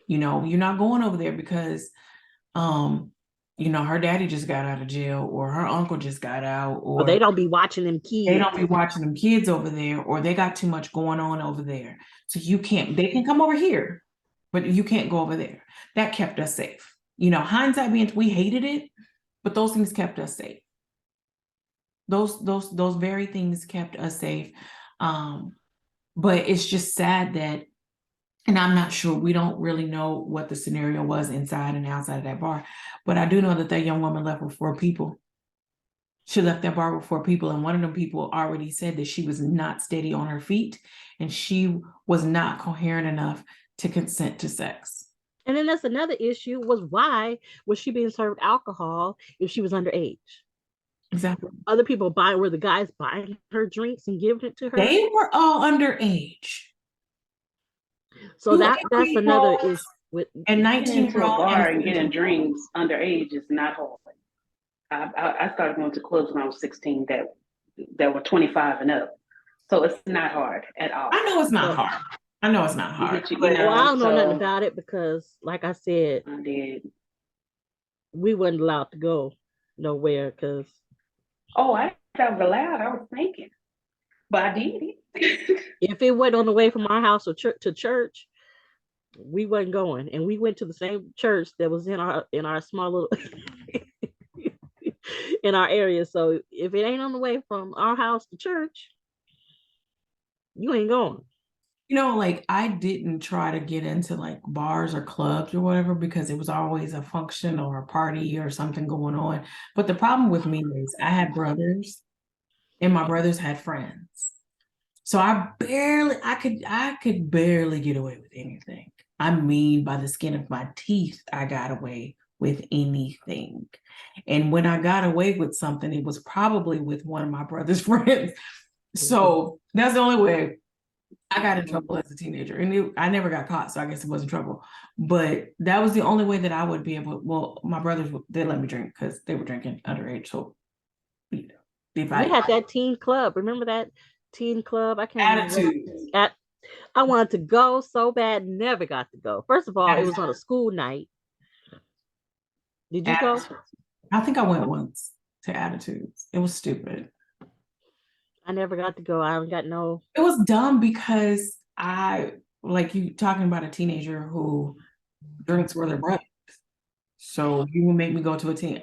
You're not going over there because, her daddy just got out of jail, or her uncle just got out, or they don't be watching them kids. They don't be watching them kids over there, or they got too much going on over there. So you can't. They can come over here, but you can't go over there. That kept us safe. Hindsight being, we hated it, but those things kept us safe. Those very things kept us safe. But it's just sad that, and I'm not sure, we don't really know what the scenario was inside and outside of that bar, but I do know that young woman left with 4 people. She left that bar with 4 people, and one of them people already said that she was not steady on her feet and she was not coherent enough to consent to sex. And then that's another issue, was why was she being served alcohol if she was underage? Exactly. Other people were the guys buying her drinks and giving it to her? They were all underage. So that's another issue. And 19-year-old bar and getting drinks underage is not hard. I started going to clubs when I was 16 that were 25 and up. So it's not hard at all. I know it's not hard. I don't know nothing about it because, like I said, we weren't allowed to go nowhere because. Oh, I was allowed. I was thinking, but I did it. If it went on the way from our house to church, we wasn't going, and we went to the same church that was in our small little in our area. So if it ain't on the way from our house to church, you ain't going. I didn't try to get into like bars or clubs or whatever because it was always a function or a party or something going on. But the problem with me is I had brothers, and my brothers had friends. So I could barely get away with anything. I mean, by the skin of my teeth, I got away with anything. And when I got away with something, it was probably with one of my brother's friends. So that's the only way I got in trouble as a teenager. And I never got caught, so I guess it wasn't trouble. But that was the only way that I would be able. Well, my brothers, they let me drink because they were drinking underage. So, we had that teen club. Remember that teen club? I can't remember. I wanted to go so bad, never got to go. First of all, it was on a school night. Did you go? I think I went once to Attitudes. It was stupid. I never got to go. I haven't got no. It was dumb because like you talking about a teenager who drinks with their brothers. So you will make me go to a teen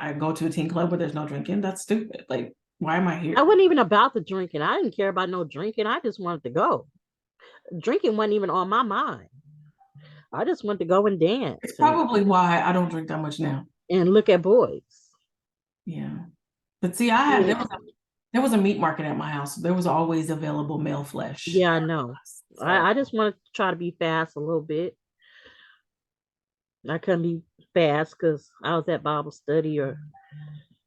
club where there's no drinking. That's stupid. Like, why am I here? I wasn't even about the drinking. I didn't care about no drinking. I just wanted to go. Drinking wasn't even on my mind. I just wanted to go and dance. It's probably why I don't drink that much now. And look at boys. Yeah. But see, there was a meat market at my house. There was always available male flesh. Yeah, I know. So. I just wanted to try to be fast a little bit. I couldn't be fast because I was at Bible study or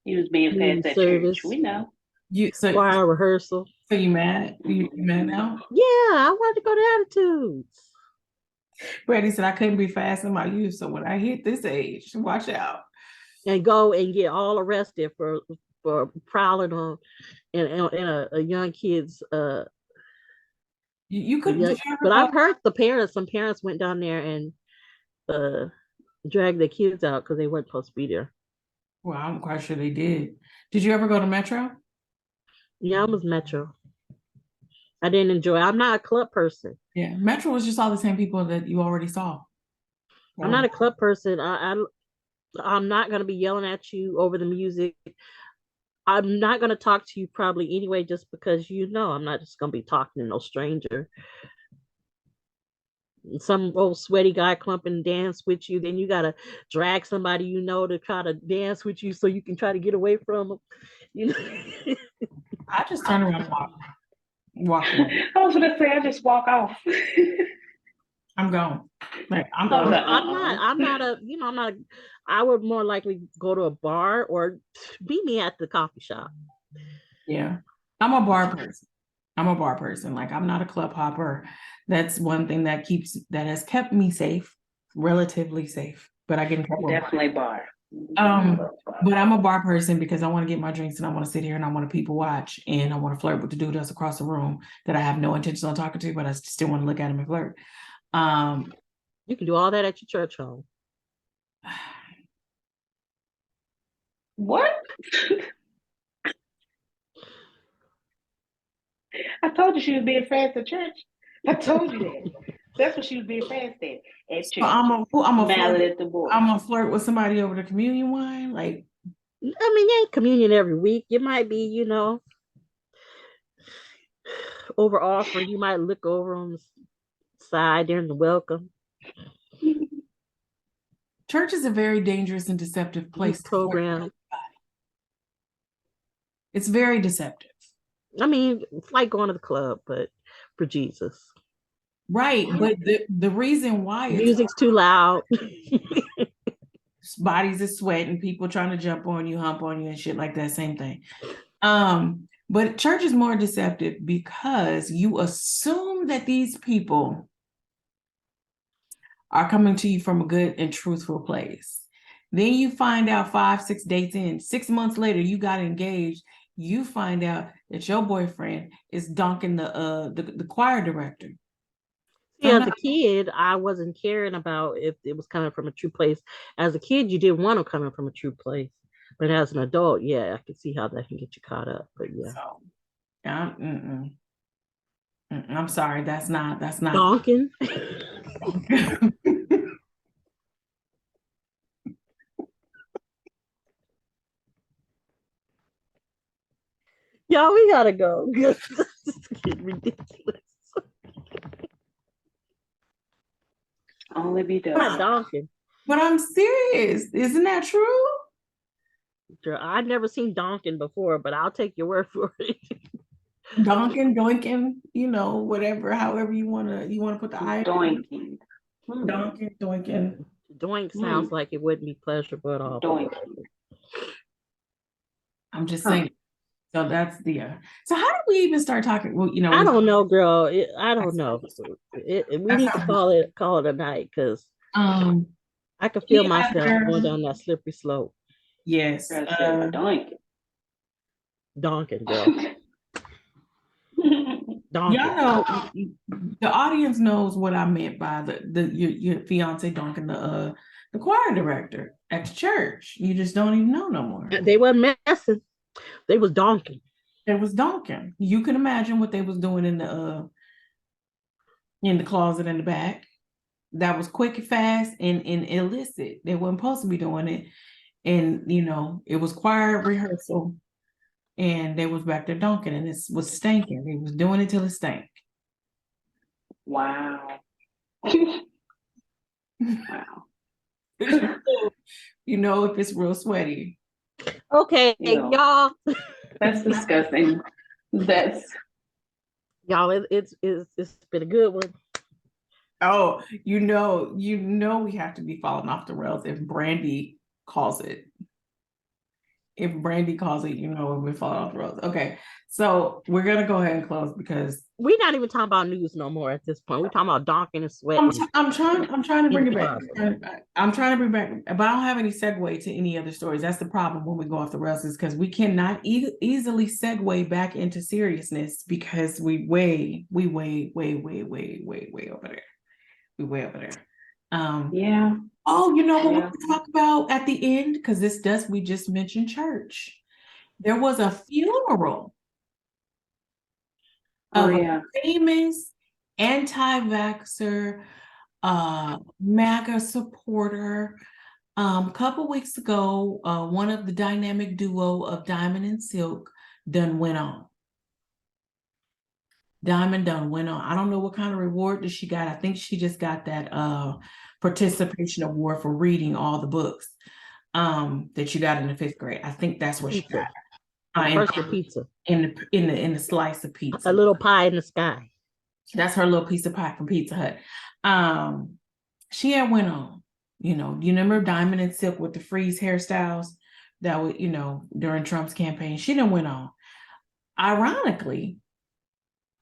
you was being fast at service. Church. We know. Choir rehearsal. So you mad? You mad now? Yeah, I wanted to go to Attitudes. Brady said I couldn't be fast in my youth, so when I hit this age, watch out. and go and get all arrested for prowling on in a young kid's You could, did you ever but I've go? heard some parents went down there and uh dragged their kids out because they weren't supposed to be there. Well, I'm quite sure they did. Did you ever go to Metro? Yeah, I was Metro. I didn't enjoy it. I'm not a club person. Yeah, Metro was just all the same people that you already saw. I'm not a club person. I'm not gonna be yelling at you over the music. I'm not gonna talk to you probably anyway, just because I'm not just gonna be talking to no stranger. Some old sweaty guy clumping and dance with you, then you gotta drag somebody to try to dance with you so you can try to get away from them. You know, I just turned around and walked away. I was gonna say I just walk off. I'm gone. Like I'm Oh, gone. no. I'm not. I would more likely go to a bar or meet me at the coffee shop. Yeah, I'm a bar person. I'm a bar person. Like I'm not a club hopper. That's one thing that has kept me safe, relatively safe. But I get in trouble. Definitely bar. But I'm a bar person because I want to get my drinks and I want to sit here and I want to people watch and I want to flirt with the dude that's across the room that I have no intention on talking to, but I still want to look at him and flirt. You can do all that at your church home. What? I told you she was being fast at church. I told you that. That's what she was being fast at church. So I'm a flirt with somebody over the communion wine. Like, I mean, you ain't communion every week. You might be, over offer. You might look over on the side during the welcome. Church is a very dangerous and deceptive place. Program. It's very deceptive. I mean, it's like going to the club, but for Jesus. Right, but the reason why music's too loud. Bodies are sweating, people trying to jump on you, hump on you, and shit like that. Same thing. But church is more deceptive because you assume that these people are coming to you from a good and truthful place. Then you find out 5-6 dates in, 6 months later, you got engaged. You find out that your boyfriend is donking the choir director. Yeah, as a kid, I wasn't caring about if it was coming from a true place. As a kid, you didn't want them coming from a true place. But as an adult, yeah, I can see how that can get you caught up. But yeah. So, I'm sorry, that's not donking. Y'all, we gotta go. This is getting ridiculous. Only be done. Donking. But I'm serious. Isn't that true? I've never seen donking before, but I'll take your word for it. Donking, doinking, whatever, however you wanna put the I. Doinking. Donking, doinking. Doink sounds like it wouldn't be pleasurable at all. Doinking. I'm just saying. So that's the. So how did we even start talking? Well, I don't know, girl. I don't know. We need to call it a night because I can feel myself going down that slippery slope. Yes. Donking. Donking, girl. Y'all know the audience knows what I meant by your fiance donking the choir director at the church. You just don't even know no more. They weren't messing. They was donking. It was donking. You can imagine what they was doing in the closet in the back. That was quick and fast and illicit. They weren't supposed to be doing it. And it was choir rehearsal. And they was back there donking and it was stinking. They was doing it till it stank. Wow. Wow. If it's real sweaty. Okay, y'all. That's disgusting. Y'all, it's been a good one. Oh, we have to be falling off the rails if Brandy calls it. If Brandy calls it, we fall off the road. Okay, so we're gonna go ahead and close because We're not even talking about news no more at this point. We're talking about donking and sweating. I'm trying to bring it back. Closet. I'm trying to bring back, but I don't have any segue to any other stories. That's the problem when we go off the rails, is because we cannot easily segue back into seriousness because we way over there. We way over there. Yeah. Oh, you know what Yeah. we talk about at the end? Because we just mentioned church. There was a funeral Oh of yeah. a famous anti-vaxxer, MAGA supporter. Couple weeks ago, one of the dynamic duo of Diamond and Silk done went on. Diamond done went on. I don't know what kind of reward that she got. I think she just got that participation award for reading all the books that you got in the 5th grade. I think that's what she got. Personal pizza. In the slice of pizza. A little pie in the sky. That's her little piece of pie from Pizza Hut. She had went on. You remember Diamond and Silk with the freeze hairstyles that would, during Trump's campaign. She done went on. Ironically,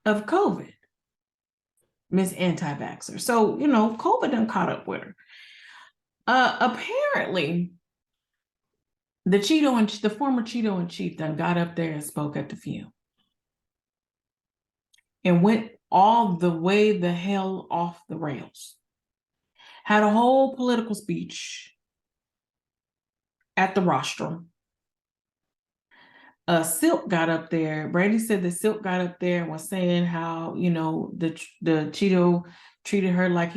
of COVID. Miss Anti-Vaxxer. So, COVID done caught up with her. Apparently, the former Cheeto in Chief done got up there and spoke at the funeral. And went all the way the hell off the rails. Had a whole political speech at the rostrum. Silk got up there. Brandy said that Silk got up there and was saying how, the Cheeto treated her like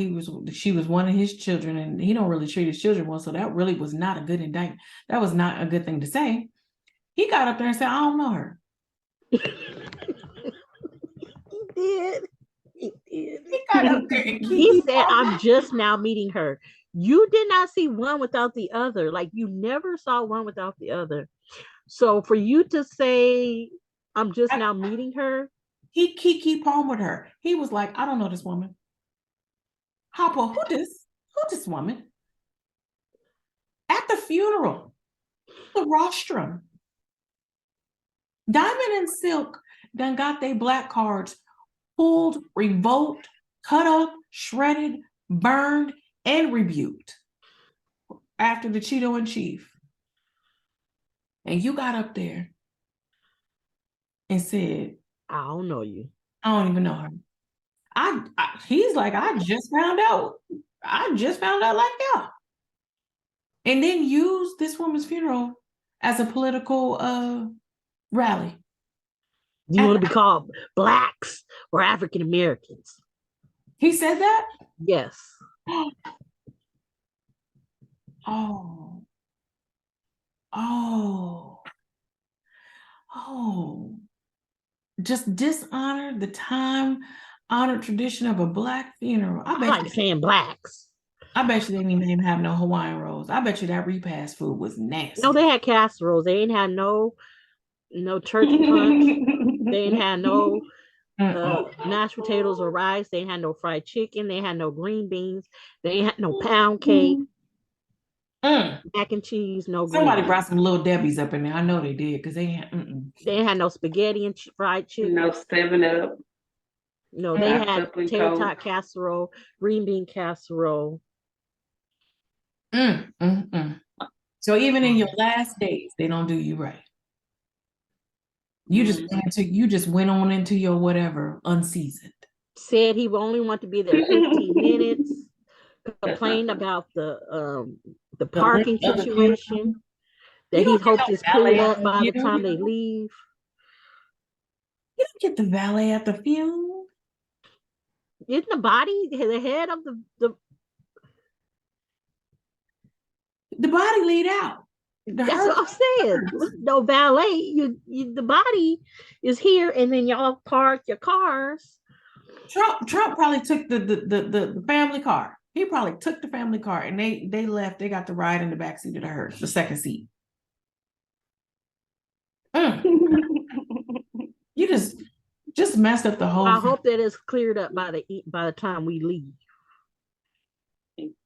she was one of his children, and he don't really treat his children well. So that really was not a good indictment. That was not a good thing to say. He got up there and said, I don't know her. He did. He got up there and he said, I'm just now meeting her. You did not see one without the other. Like, you never saw one without the other. So for you to say, I'm just now meeting her. He keep on with her. He was like, I don't know this woman. Hopper, who this woman? At the funeral, the rostrum. Diamond and Silk done got their black cards pulled, revoked, cut up, shredded, burned, and rebuked after the Cheeto in Chief. And you got up there and said, I don't know you. I don't even know her. He's like, I just found out like that. And then use this woman's funeral as a political rally. Do you want to be called Blacks or African Americans? He said that? Yes. Oh. Just dishonor the time-honored tradition of a Black funeral. I like saying Blacks. I bet you they didn't even have no Hawaiian rolls. I bet you that repast food was nasty. No, they had casseroles. They ain't had no turkey punch. They ain't had no mashed potatoes or rice. They ain't had no fried chicken. They had no green beans. They ain't had no pound cake. Mac and cheese, no. Somebody brought some Little Debbie's up in there. I know they did because they ain't had no spaghetti and fried chicken. No 7-Up. No, they had potato tot casserole, green bean casserole. So even in your last days, they don't do you right. You just went on into your whatever unseasoned. Said he only wanted to be there 15 minutes. Complained about the parking situation. That he hoped is pulled up by the time they leave. You don't get the valet at the funeral. Isn't the body the head of the body laid out? That's what I'm saying. No valet. The body is here, and then y'all park your cars. Trump probably took the family car. He probably took the family car, and they left. They got to ride in the back seat of the hearse, the second seat. You just messed up the whole. I hope that is cleared up by the time we leave.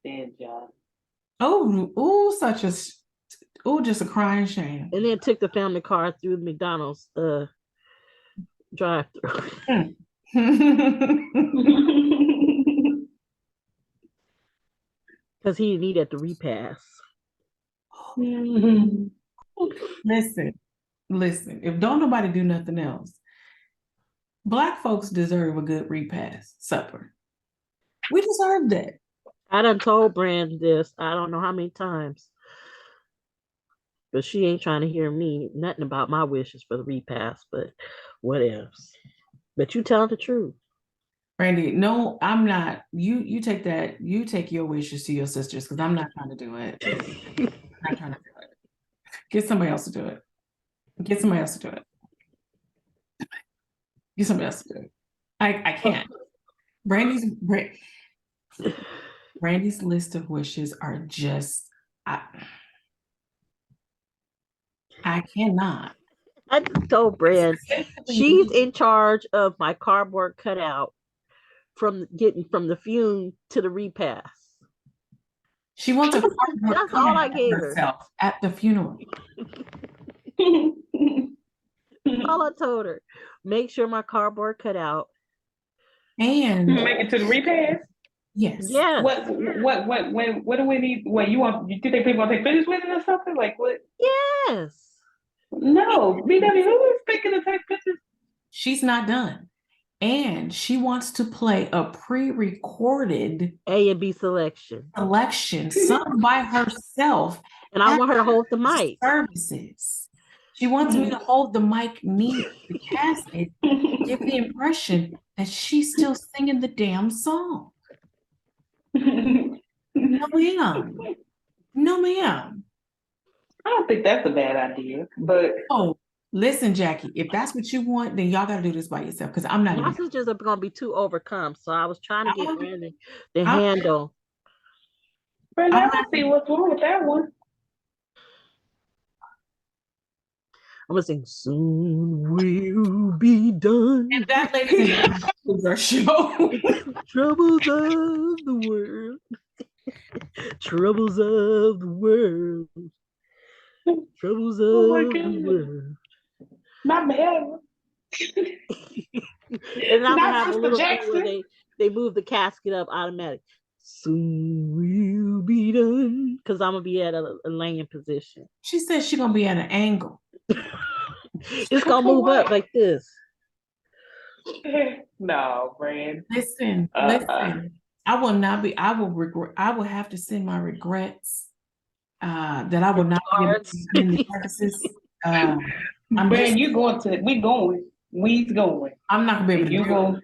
Bad job. Oh, such a just a crying shame. And then took the family car through the McDonald's drive-through. Because he needed the repass. Listen. If don't nobody do nothing else, Black folks deserve a good repast supper. We deserve that. I done told Brand this, I don't know how many times. But she ain't trying to hear me nothing about my wishes for the repast, but what else? But you tell the truth. Brandy, no, I'm not. You take that. You take your wishes to your sisters because I'm not trying to do it. I'm not trying to do it. Get somebody else to do it. Get somebody else to do it. Get somebody else to do it. I can't. Brandy's list of wishes are just I cannot. I just told Brand she's in charge of my cardboard cutout from getting from the fume to the repass. She wants a That's all I gave her at the funeral. All I told her, make sure my cardboard cutout and make it to the repass. Yes. Yeah. What do we need? What you want? You think people gonna take pictures with it or something? Like what? Yes. No, BW, who is thinking to take pictures? She's not done. And she wants to play a pre-recorded A and B selection sung by herself. And I want her to hold the mic. Services. She wants me to hold the mic near the casket, give the impression that she's still singing the damn song. No, ma'am. No, ma'am. I don't think that's a bad idea, but oh, listen, Jackie, if that's what you want, then y'all gotta do this by yourself because I'm not. My sisters are gonna be too overcome, so I was trying to get Brandon to handle. Brandon, I don't see what's wrong with that one. I'm gonna sing "Soon We'll Be Done." And that, ladies and gentlemen, is our show. Troubles of the world. Troubles of the world. Troubles of the world. Not bad. And I'm gonna have a little thing where they move the casket up automatic. Soon we'll be done. Because I'm gonna be at a laying position. She says she's gonna be at an angle. It's gonna move up like this. No, Brand. Listen. I will not be. I will regret. I will have to send my regrets. That I will not be in the purposes. Brand, you're going to. We going. We's going. I'm not gonna be able to you do it.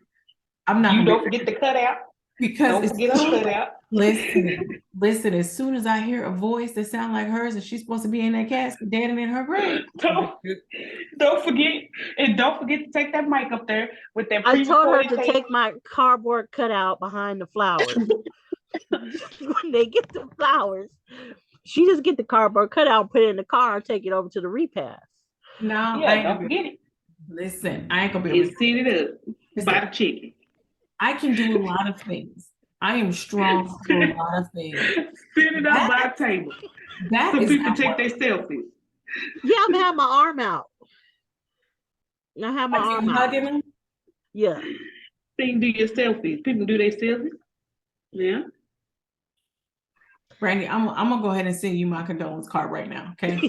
I'm not. You don't forget the cutout. Because don't forget the cutout. Listen. As soon as I hear a voice that sounds like hers, and she's supposed to be in that casket, dead and in her grave. Don't forget, and don't forget to take that mic up there with that. I told her to take my cardboard cutout behind the flowers. When they get the flowers, she just get the cardboard cutout, put it in the car, and take it over to the repass. No, yeah, don't forget it. Listen, I ain't gonna be able to seat it up by the chicken. I can do a lot of things. I am strong to do a lot of things. Sit it up by the table. That so is people take their selfies. Yeah, I'm gonna have my arm out. I have my arm out. Them? Yeah. So you can do your selfies. People do their selfies. Yeah. Brandy, I'm gonna go ahead and send you my condolence card right now, okay?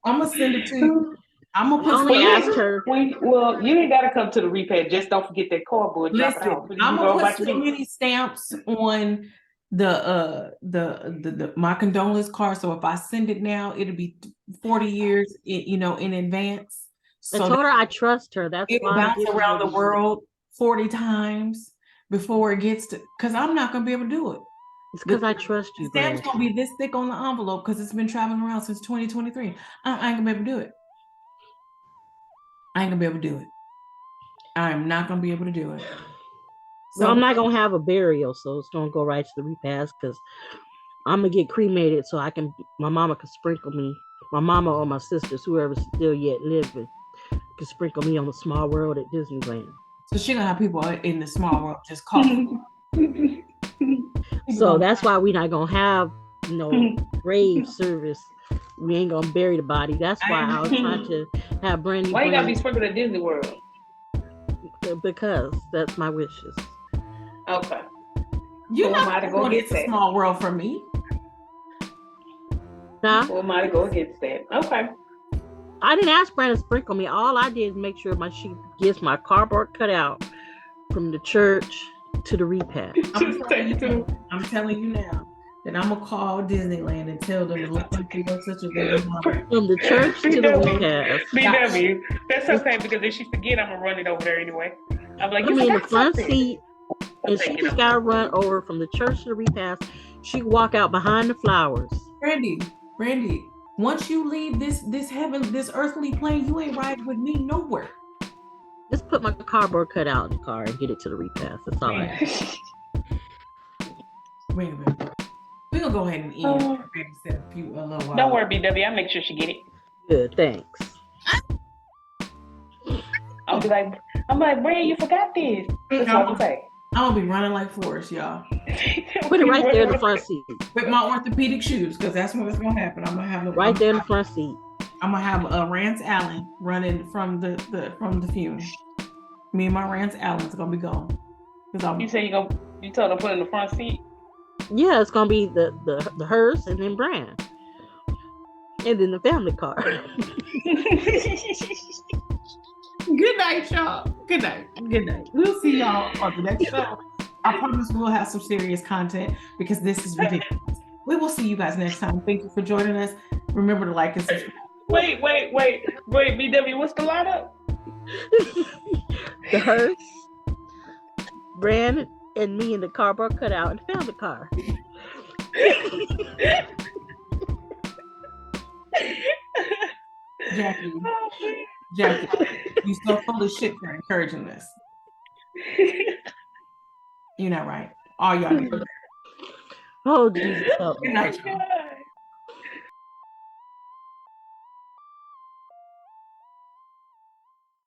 I'm gonna send it to you. I'm gonna put. Ask her. Well, you ain't gotta come to the repair. Just don't forget that cardboard. Listen, I'm gonna put so many stamps on the my condolence card. So if I send it now, it'll be 40 years, in advance. So I told her I trust her. That's it'll why bounce around the world 40 times before it gets to. Because I'm not gonna be able to do it. It's because I trust you. The stamp's gonna be this thick on the envelope because it's been traveling around since 2023. I ain't gonna be able to do it. I ain't gonna be able to do it. I'm not gonna be able to do it. So I'm not gonna have a burial, so it's gonna go right to the repast because I'm gonna get cremated so my mama can sprinkle me, my mama or my sisters, whoever's still yet living, can sprinkle me on the Small World at Disneyland. So she gonna have people in the Small World just calling. So that's why we're not gonna have no grave service. We ain't gonna bury the body. That's why I was trying to have Brandy. Why you gotta be sprinkled at Disney World? Because that's my wishes. Okay. You know, might go it's a small world for me. Huh? Who am I to go against that? Okay. I didn't ask Brandon to sprinkle me. All I did is make sure she gets my cardboard cutout from the church to the repast. I'm telling you now that I'm gonna call Disneyland and tell them to look into your such a good from the church to the repast. BW, that's okay because if she forget, I'm gonna run it over there anyway. I'm like, I mean, the front seat, and she just gotta run over from the church to the repast. She can walk out behind the flowers. Brandy, once you leave this earthly plane, you ain't riding with me nowhere. Just put my cardboard cutout in the car and get it to the repast. That's all I ask. Wait a minute. We're gonna go ahead and end. Don't worry, BW. I'll make sure she get it. Good, thanks. I'm like, Brand, you forgot this. That's what I'm saying. I'm gonna be running like Forrest, y'all. Put it right there in the front seat. With my orthopedic shoes, because that's what's gonna happen. I'm gonna have right there in the front seat. I'm gonna have a Rance Allen running from the fume. Me and my Rance Allen's gonna be gone. You say you told her to put in the front seat? Yeah, it's gonna be the hearse and then Brand. And then the family car. Good night, y'all. Good night. We'll see y'all on the next show. I promise we'll have some serious content because this is ridiculous. We will see you guys next time. Thank you for joining us. Remember to like and subscribe. Wait, BW, what's the lineup? The hearse, Brand, and me in the cardboard cutout and the family car. Jackie, you so full of shit for encouraging this. You're not right. All y'all need. Oh, Jesus. Good night, y'all.